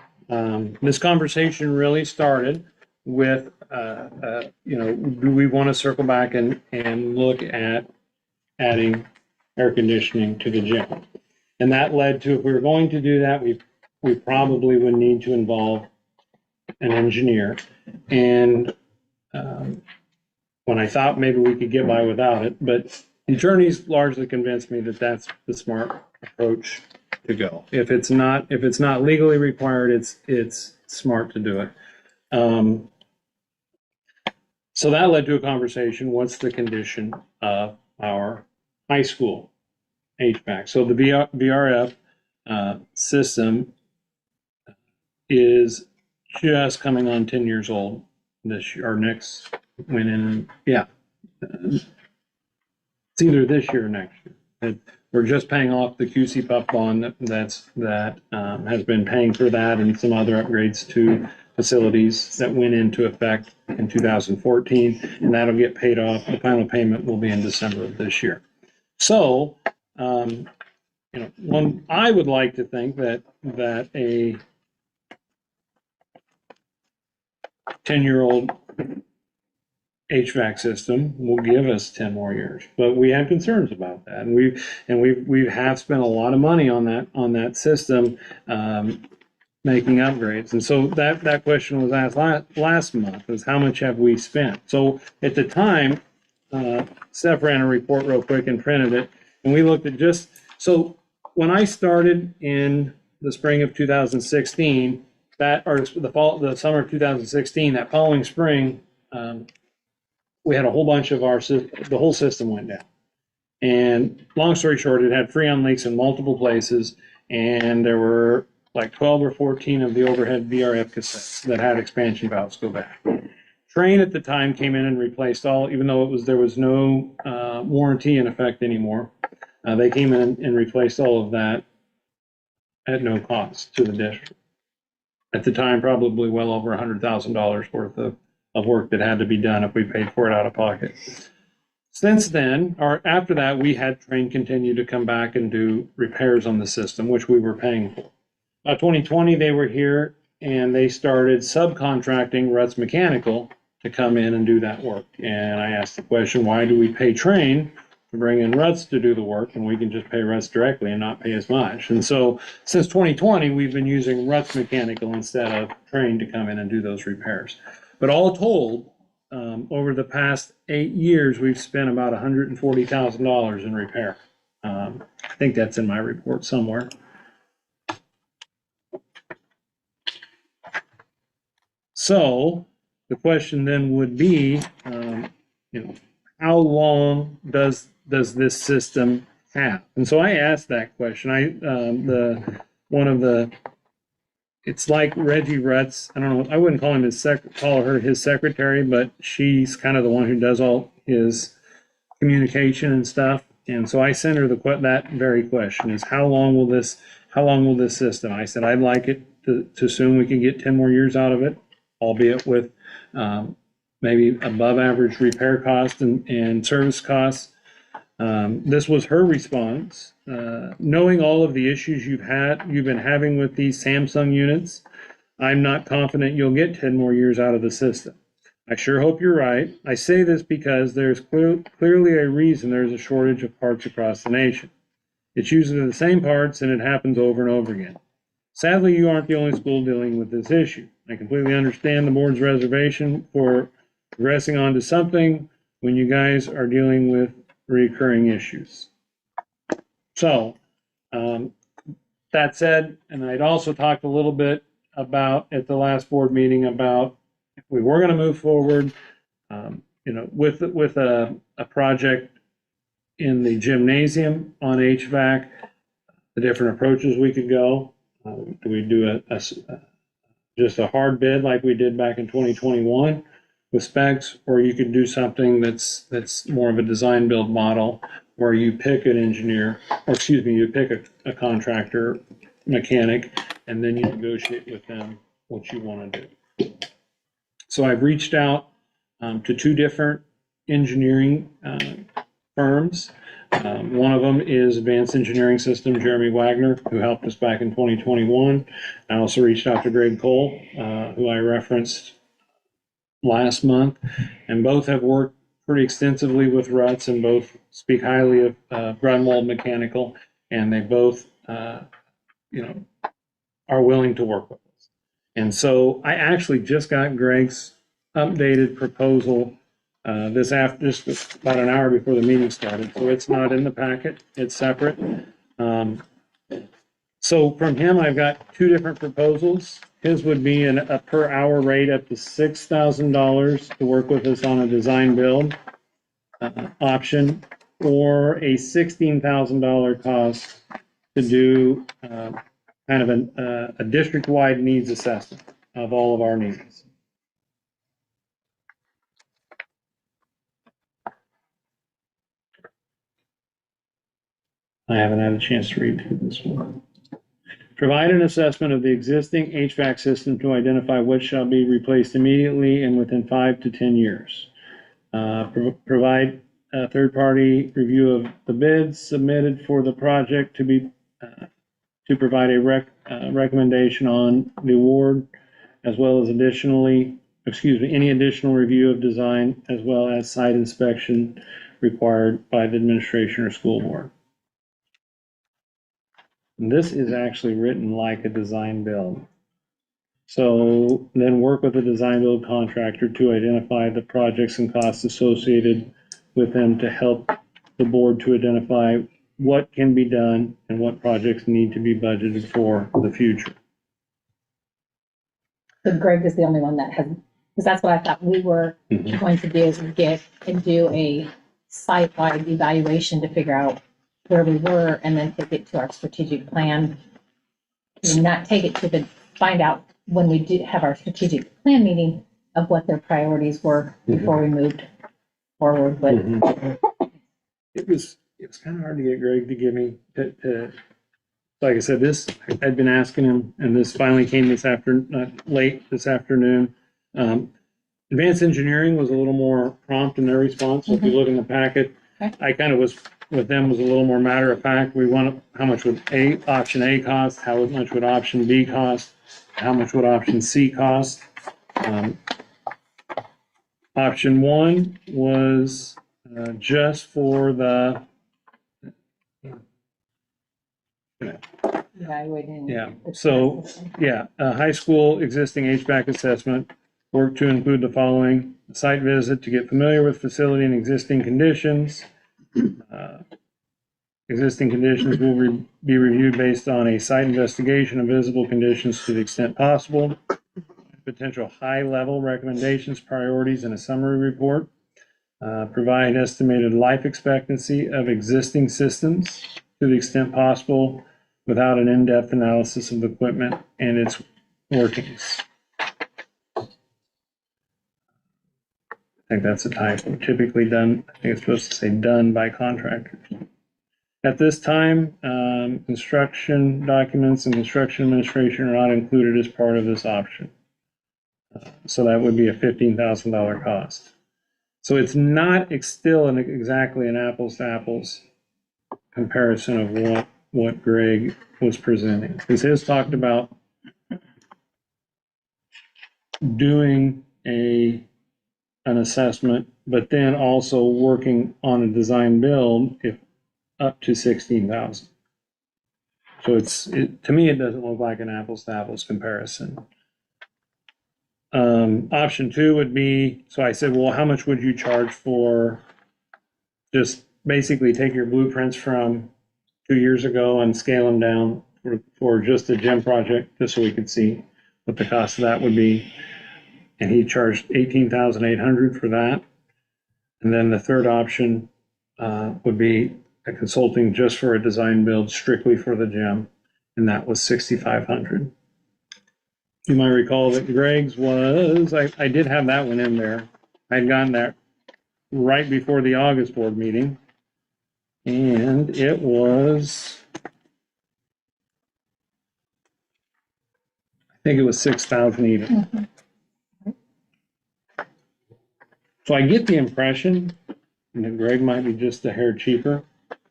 This conversation really started with, do we want to circle back and look at adding air conditioning to the gym? And that led to, if we were going to do that, we probably would need to involve an engineer. And when I thought maybe we could get by without it, but the attorneys largely convinced me that that's the smart approach to go. If it's not legally required, it's smart to do it. So that led to a conversation. What's the condition of our high school HVAC? So the VRF system is just coming on 10 years old this year. Our next went in, yeah. It's either this year or next year. We're just paying off the QC Puff bond that has been paying for that and some other upgrades to facilities that went into effect in 2014, and that'll get paid off. The final payment will be in December of this year. So, I would like to think that a 10-year-old HVAC system will give us 10 more years, but we have concerns about that, and we have spent a lot of money on that system, making upgrades. And so that question was asked last month, is how much have we spent? So at the time, Steph ran a report real quick and printed it, and we looked at so when I started in the spring of 2016, the summer of 2016, that following spring, we had a whole bunch of the whole system went down. And long story short, it had freon leaks in multiple places, and there were like 12 or 14 of the overhead VRF cassettes that had expansion valves go back. Trane at the time came in and replaced all, even though there was no warranty in effect anymore. They came in and replaced all of that at no cost to the district. At the time, probably well over $100,000 worth of work that had to be done if we paid for it out of pocket. Since then, or after that, we had Trane continue to come back and do repairs on the system, which we were paying for. 2020, they were here and they started subcontracting Ruts Mechanical to come in and do that work. And I asked the question, why do we pay Trane to bring in Ruts to do the work, and we can just pay Ruts directly and not pay as much? And so since 2020, we've been using Ruts Mechanical instead of Trane to come in and do those repairs. But all told, over the past 8 years, we've spent about $140,000 in repair. I think that's in my report somewhere. So the question then would be, how long does this system have? And so I asked that question. It's like Reggie Rutz. I don't know. I wouldn't call him call her his secretary, but she's kind of the one who does all his communication and stuff. And so I sent her that very question: is how long will this system? I said I'd like it to assume we can get 10 more years out of it, albeit with maybe above average repair costs and service costs. This was her response. Knowing all of the issues you've been having with these Samsung units, I'm not confident you'll get 10 more years out of the system. I sure hope you're right. I say this because there's clearly a reason there's a shortage of parts across the nation. It's usually the same parts and it happens over and over again. Sadly, you aren't the only school dealing with this issue. I completely understand the board's reservation for progressing on to something when you guys are dealing with recurring issues. So, that said, and I'd also talked a little bit about at the last board meeting about if we were going to move forward, with a project in the gymnasium on HVAC, the different approaches we could go. Do we do just a hard bid like we did back in 2021 with specs, or you could do something that's more of a design build model where you pick an engineer, or excuse me, you pick a contractor, mechanic, and then you negotiate with them what you want to do. So I've reached out to 2 different engineering firms. One of them is Advanced Engineering System, Jeremy Wagner, who helped us back in 2021. I also reached out to Greg Cole, who I referenced last month, and both have worked pretty extensively with Rutz and both speak highly of Grunwald Mechanical, and they both, are willing to work with us. And so I actually just got Greg's updated proposal just about an hour before the meeting started. So it's not in the packet, it's separate. So from him, I've got 2 different proposals. His would be a per hour rate up to $6,000 to work with us on a design build option, or a $16,000 cost to do kind of a district-wide needs assessment of all of our needs. I haven't had a chance to read through this one. Provide an assessment of the existing HVAC system to identify what shall be replaced immediately and within 5 to 10 years. Provide a third-party review of the bids submitted for the project to provide a recommendation on the award, as well as any additional review of design, as well as site inspection required by the administration or school board. And this is actually written like a design build. So then work with the design build contractor to identify the projects and costs associated with them to help the board to identify what can be done and what projects need to be budgeted for the future. So Greg is the only one that has, because that's what I thought we were going to do, is get and do a site-wide evaluation to figure out where we were and then take it to our strategic plan. And not take it to find out when we do have our strategic plan meeting of what their priorities were before we moved forward. But It was kind of hard to get Greg to give me like I said, this, I'd been asking him, and this finally came late this afternoon. Advanced Engineering was a little more prompt in their response. So if you look in the packet, I kind of was, with them, was a little more matter of fact. We want, how much would option A cost? How much would option B cost? How much would option C cost? Option 1 was just for the, high school existing HVAC assessment. Work to include the following: a site visit to get familiar with facility and existing conditions. Existing conditions will be reviewed based on a site investigation of visible conditions to the extent possible. Potential high-level recommendations, priorities, and a summary report. Provide estimated life expectancy of existing systems to the extent possible without an in-depth analysis of the equipment and its workings. I think that's a typo. Typically done, I think it's supposed to say done by contractors. At this time, construction documents and construction administration are not included as part of this option. So that would be a $15,000 cost. So it's not still exactly an apples to apples comparison of what Greg was presenting. Because his talked about doing an assessment, but then also working on a design build if up to 16,000. So to me, it doesn't look like an apples to apples comparison. Option 2 would be, so I said, well, how much would you charge for just basically take your blueprints from 2 years ago and scale them down for just a gym project, just so we could see what the cost of that would be. And he charged $18,800 for that. And then the third option would be a consulting just for a design build strictly for the gym, and that was $6,500. You might recall that Greg's was, I did have that one in there. I'd gotten that right before the August board meeting. And it was, I think it was 6,000 even. So I get the impression that Greg might be just a hair cheaper.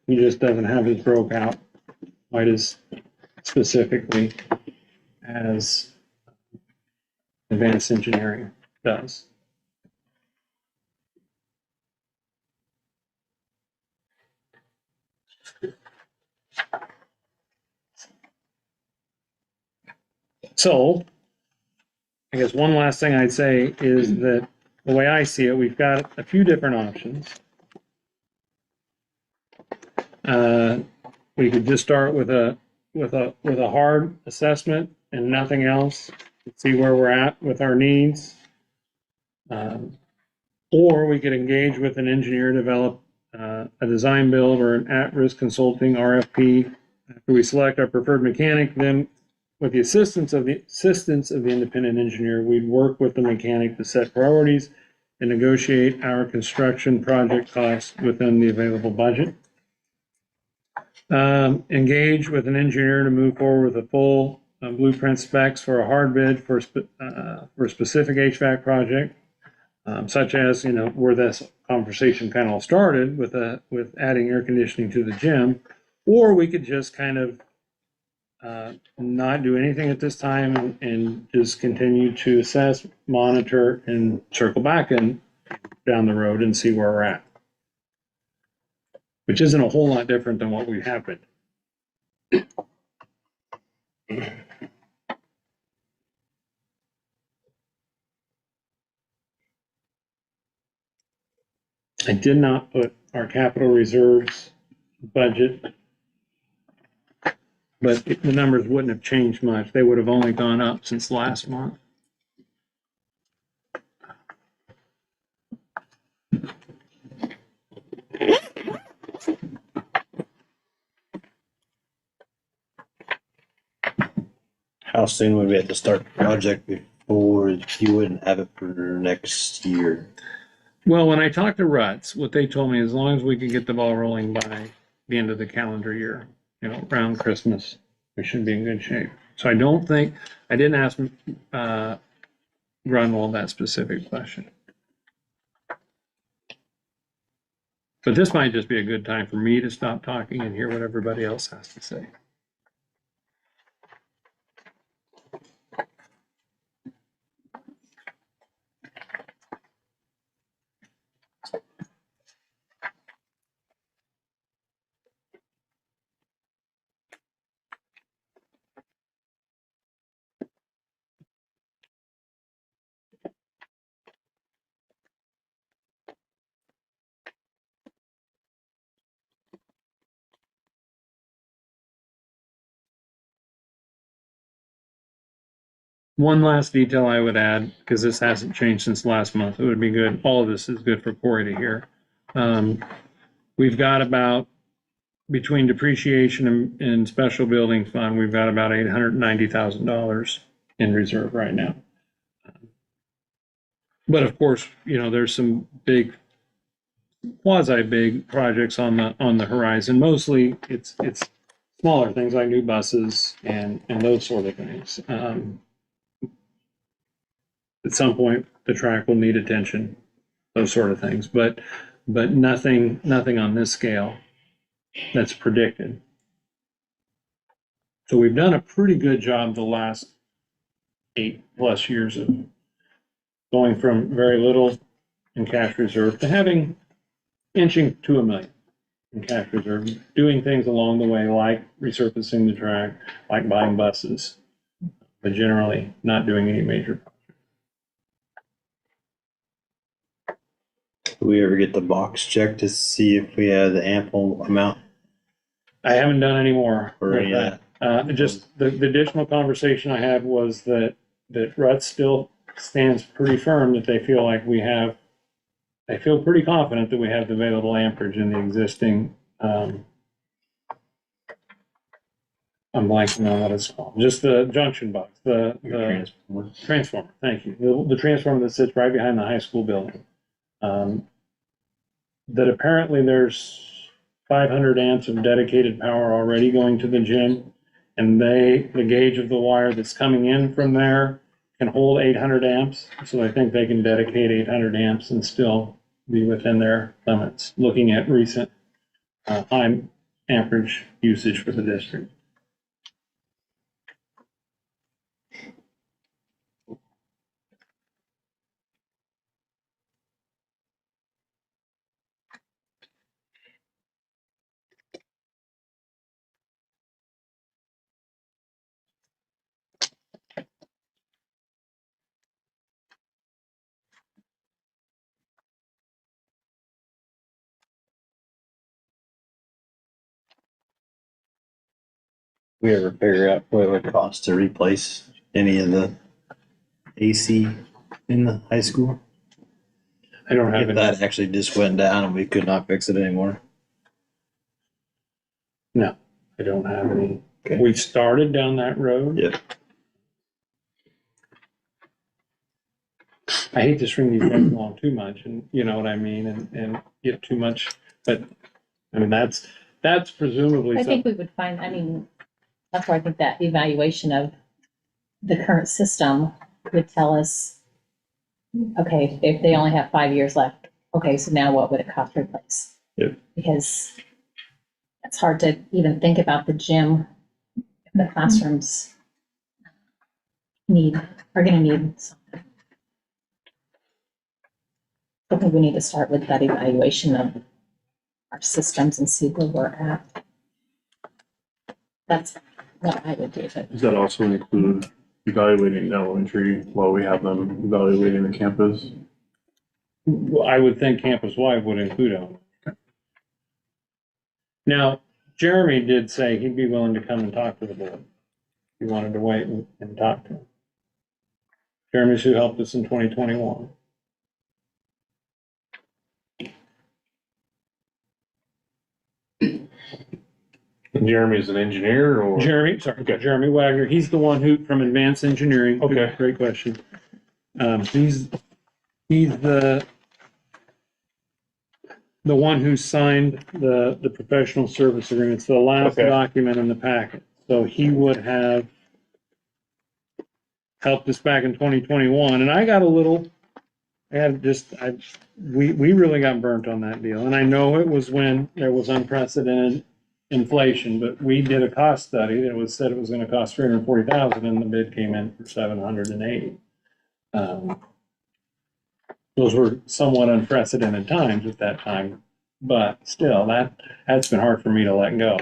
He just doesn't have his broke out quite as specifically as advanced engineering does. So I guess one last thing I'd say is that the way I see it, we've got a few different options. We could just start with a hard assessment and nothing else, see where we're at with our needs. Or we could engage with an engineer, develop a design build or an at-risk consulting RFP. After we select our preferred mechanic, then with the assistance of the independent engineer, we'd work with the mechanic to set priorities and negotiate our construction project costs within the available budget. Engage with an engineer to move forward with a full blueprint specs for a hard bid for a specific HVAC project, such as, where this conversation kind of all started with adding air conditioning to the gym. Or we could just kind of not do anything at this time and just continue to assess, monitor, and circle back and down the road and see where we're at. Which isn't a whole lot different than what we have been. I did not put our capital reserves budget, but the numbers wouldn't have changed much. They would have only gone up since last month. How soon would we have to start the project before you wouldn't have it for next year? Well, when I talked to Ruts, what they told me, as long as we could get the ball rolling by the end of the calendar year, around Christmas, we should be in good shape. So I didn't ask Grunwald that specific question. But this might just be a good time for me to stop talking and hear what everybody else has to say. One last detail I would add, because this hasn't changed since last month, it would be good, all of this is good for Corey to hear. We've got about, between depreciation and special building fund, we've got about $890,000 in reserve right now. But of course, you know, there's some big, quasi-big projects on the horizon. Mostly it's smaller things like new buses and those sort of things. At some point, the track will need attention, those sort of things, but nothing on this scale that's predicted. So we've done a pretty good job the last 8+ years of going from very little in cash reserve to having inching to $1 million in cash reserve, doing things along the way like resurfacing the track, like buying buses, but generally not doing any major. Do we ever get the box checked to see if we have the ample amount? I haven't done any more For with any of that. Just the additional conversation I had was that Ruts still stands pretty firm that they feel like they feel pretty confident that we have the available amperage in the existing, I'm blanking on what it's called, just the junction box, the transformer, thank you. The transformer that sits right behind the high school building. That apparently there's 500 amps of dedicated power already going to the gym, and the gauge of the wire that's coming in from there can hold 800 amps. So I think they can dedicate 800 amps and still be within their limits, looking at recent high amperage usage for the district. We ever figure out what it would cost to replace any of the AC in the high school? I don't have If any. that actually just went down and we could not fix it anymore. No, I don't have any. Okay. We've started down that road. Yep. I hate to string these guys along too much, and you know what I mean, and get too much, but I mean, that's presumably I something. think we would find, I mean, that's where I think that evaluation of the current system would tell us, okay, if they only have 5 years left, okay, so now what would it cost to replace? Yep. Because it's hard to even think about the gym, the classrooms are gonna need something. I think we need to start with that evaluation of our systems and see where we're at. That's what I would do. But Does that also include evaluating elementary while we have them evaluating the campus? I would think campus-wide would include them. Now, Jeremy did say he'd be willing to come and talk to the board. He wanted to wait and talk to him. Jeremy's who helped us in 2021. Jeremy's an engineer or? Jeremy Wagner, he's the one who, from Advanced Engineering. Okay. Great question. He's the one who signed the professional service agreement. It's the last Okay. document in the packet. So he would have helped us back in 2021, and we really got burnt on that deal. And I know it was when there was unprecedented inflation, but we did a cost study that said it was gonna cost $340,000, and the bid came in for $780,000. Those were somewhat unprecedented times at that time, but still, that's been hard for me to let go.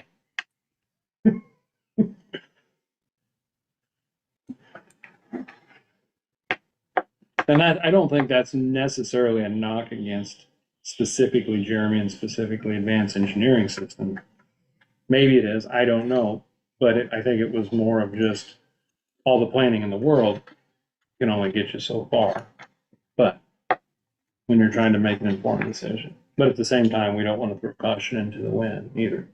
And I don't think that's necessarily a knock against specifically Jeremy and specifically Advanced Engineering System. Maybe it is, I don't know, but I think it was more of just all the planning in the world can only get you so far. But when you're trying to make an informed decision, but at the same time, we don't want to throw caution into the wind either.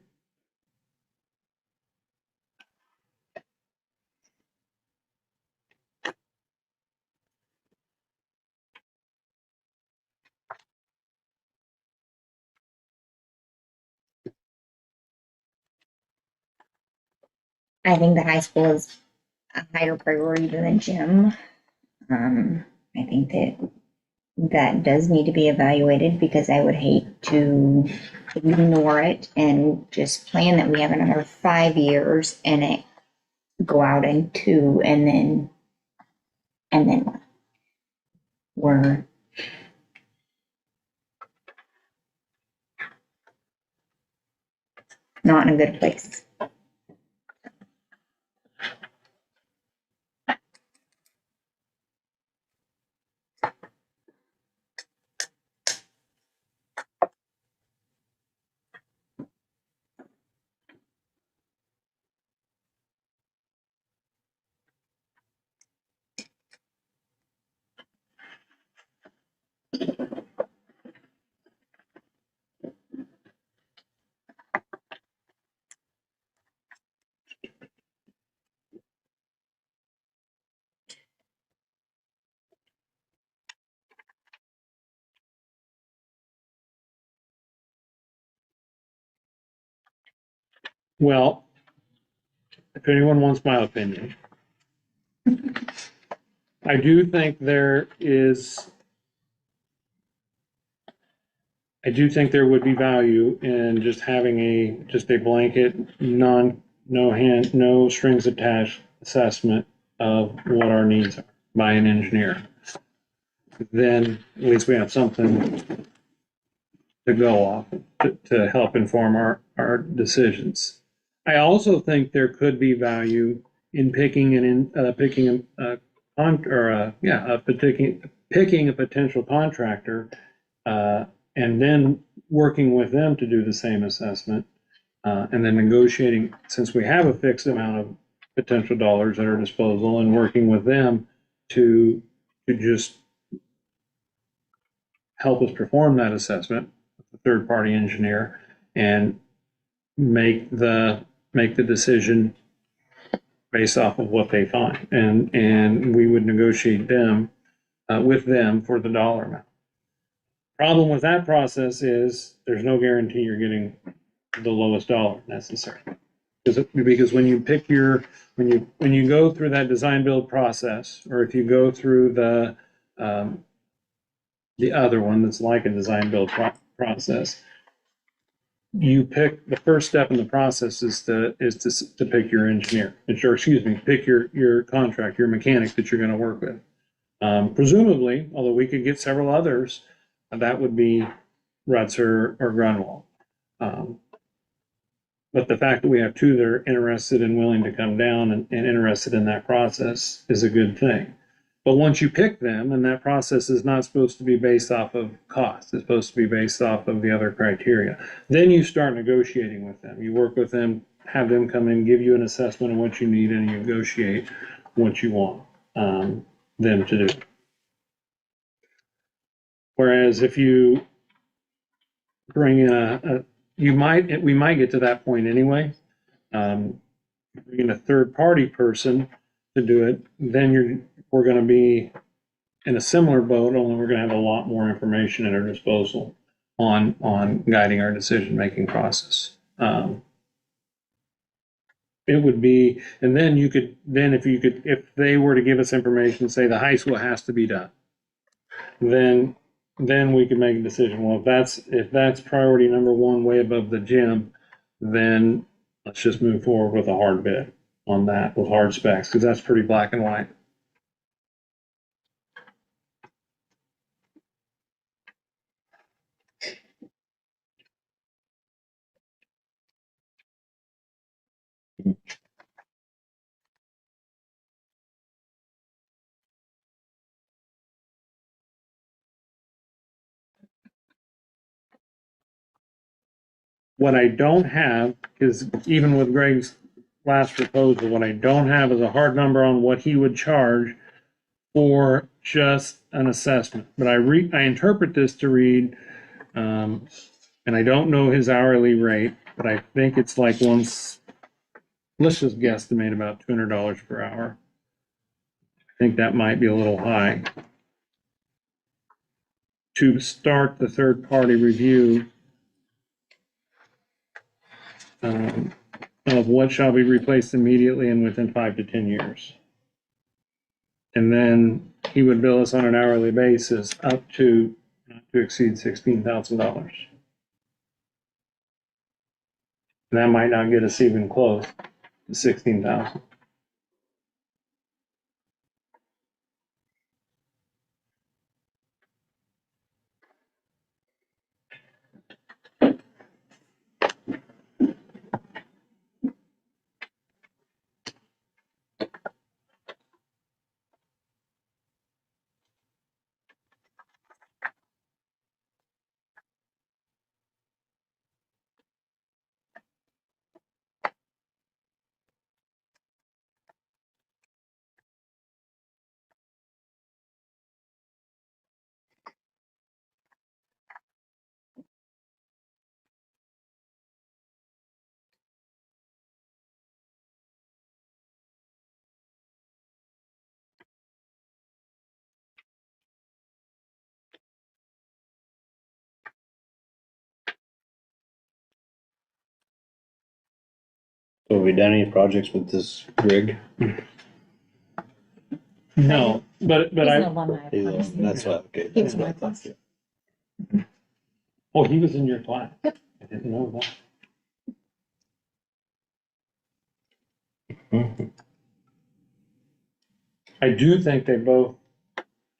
I think the high school is a higher priority than the gym. I think that does need to be evaluated because I would hate to ignore it and just plan that we have another 5 years and it go out in 2 and then what? We're not in a good place. Well, if anyone wants my opinion, I do think there would be value in just having just a blanket, no strings attached assessment of what our needs are by an engineer. Then at least we have something to go off to help inform our decisions. I also think there could be value in picking a potential contractor, and then working with them to do the same assessment, and then negotiating, since we have a fixed amount of potential dollars at our disposal, and working with them to just help us perform that assessment, the third-party engineer, and make the decision based off of what they find, and we would negotiate with them for the dollar amount. Problem with that process is there's no guarantee you're getting the lowest dollar necessary. Because when you go through that design build process, or if you go through the other one that's like a design build process, you pick the first step in the process is to pick your engineer, pick your contract, your mechanic that you're going to work with. Presumably, although we could get several others, that would be Rutzer or Grunwald. But the fact that we have 2 that are interested and willing to come down and interested in that process is a good thing. But once you pick them, and that process is not supposed to be based off of cost, it's supposed to be based off of the other criteria, then you start negotiating with them. You work with them, have them come in, give you an assessment of what you need, and you negotiate what you want them to do. Whereas if you bring in we might get to that point anyway. Bring in a third-party person to do it, then we're going to be in a similar boat, only we're going to have a lot more information at our disposal on guiding our decision-making process. It would be, and then if they were to give us information, say the high school has to be done, then we could make a decision. Well, if that's priority number 1, way above the gym, then let's just move forward with a hard bid on that, with hard specs, because that's pretty black and white. What I don't have is, even with Greg's last proposal, what I don't have is a hard number on what he would charge for just an assessment. But I interpret this to read, and I don't know his hourly rate, but I think it's like let's just guesstimate about $200 per hour. I think that might be a little high. To start the third-party review of what shall be replaced immediately and within 5 to 10 years. And then he would bill us on an hourly basis up to not to exceed $16,000. That might not get us even close to 16,000. So have we done any projects with this rig? No, but He's an I, alumni. That's what, okay. He was in my class. oh, he was in your class? Yep. I didn't know that. Mhm. I do think they both,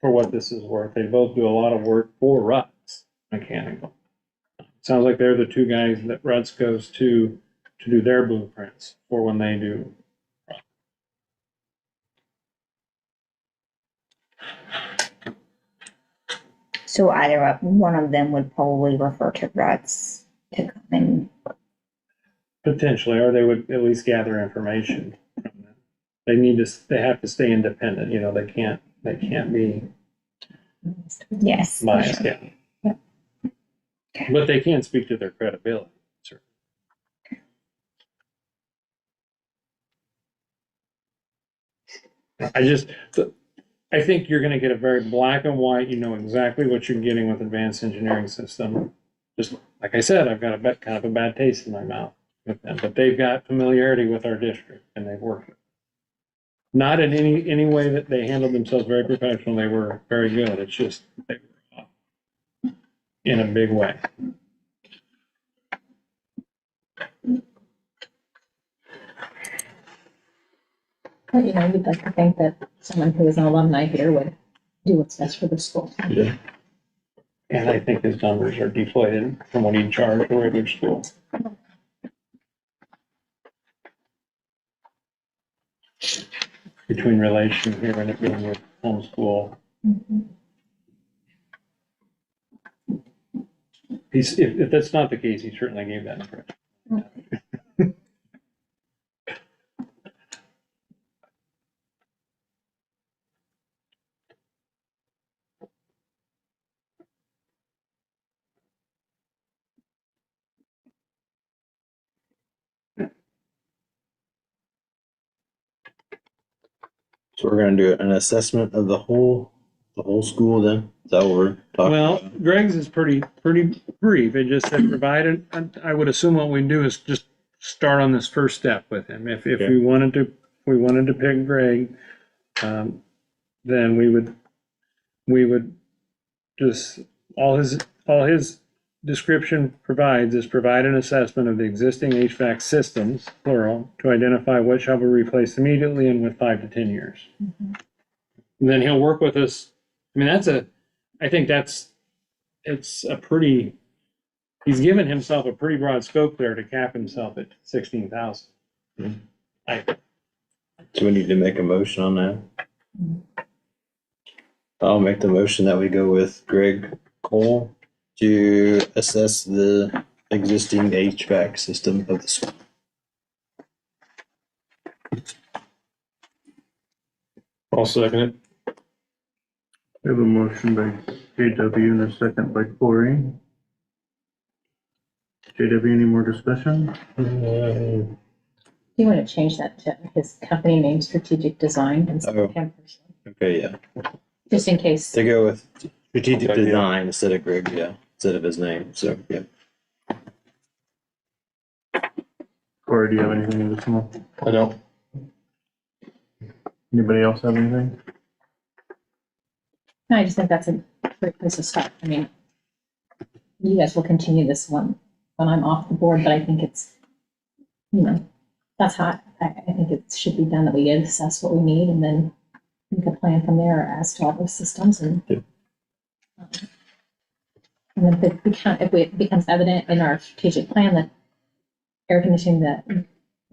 for what this is worth, they both do a lot of work for Ruts Mechanical. Sounds like they're the two guys that Ruts goes to do their blueprints for when they do. So either one of them would probably refer to Ruts to come and, Potentially, or they would at least gather information from them. They have to stay independent, you know, they can't be yes. for biased, sure. yeah. But they can speak to their credibility, certainly. I think you're gonna get a very black and white, you know exactly what you're getting with Advanced Engineering System. Just like I said, I've got kind of a bad taste in my mouth with them, but they've got familiarity with our district and they've worked. Not in any way that they handled themselves very professional. They were very good. It's just they were off in a big way. But, you know, you'd like to think that someone who is an alumni here would do what's best for the school. Yeah. And I think his numbers are deflated from what he charged for regular school. Between relation here and it being with homeschool. If that's not the case, he certainly gave that impression. So we're gonna do an assessment of the whole school then? Is that what we're talking Well, about? Greg's is pretty brief. It just said provided, I would assume what we do is just start on this first step with him. If Okay. we wanted to pick Greg, then we would just, all his description provides is provide an assessment of the existing HVAC systems, plural, to identify what shall be replaced immediately and with 5 to 10 years. And then he'll work with us. I mean, I think it's a pretty, he's given himself a pretty broad scope there to cap himself at 16,000. So we need to make a motion on that? I'll make the motion that we go with Greg Cole to assess the existing HVAC system of the school. I'll second it. We have a motion by JW and a second by Corey. JW, any more discussion? Do you want to change that to his company name, Strategic Design, instead of Oh. him personally? Okay, yeah. Just in case. To go with strategic Good idea. design instead of Greg, yeah, instead of his name, so, yeah. Corey, do you have anything additional? I don't. Anybody else have anything? No, I just think that's a great place to start. I mean, you guys will continue this one when I'm off the board, but I think it's, you know, that's how, I think it should be done, that we assess what we need and then make a plan from there as to all those systems and. Yep. And then if it becomes evident in our strategic plan that air conditioning, that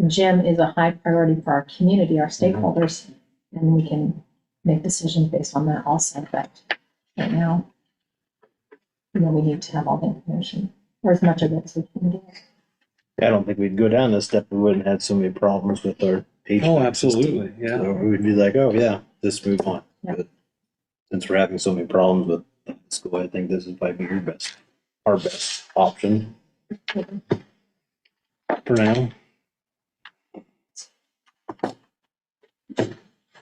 gym is a high priority for our community, our stakeholders, and we can make decisions based on that also, but right now, you know, we need to have all the information, or as much of it as we can get. I don't think we'd go down this step if we wouldn't had so many problems with our HVAC Oh, system. absolutely, yeah. So we'd be like, oh, yeah, just move on. Yeah. But since we're having so many problems with the school, I think this is probably our best option. For now.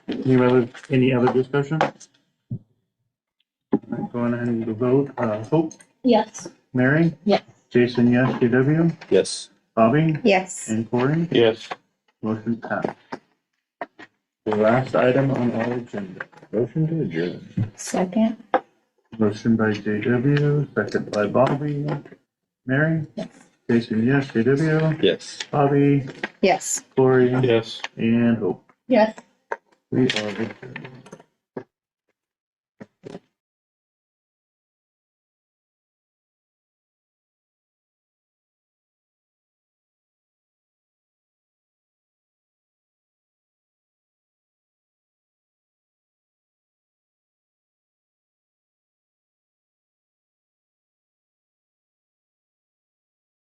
Any other discussion? All right, going ahead and vote. Hope, Yes. Mary? Yes. Jason, yes. JW? Yes. Bobby? Yes. And Corey? Yes. Motion passed. The last item on our agenda. Motion to adjourn. Second. Motion by JW, second by Bobby. Mary? Yes. Jason, yes. JW? Yes. Bobby? Yes. Corey? Yes. And Hope. Yes. We are adjourned.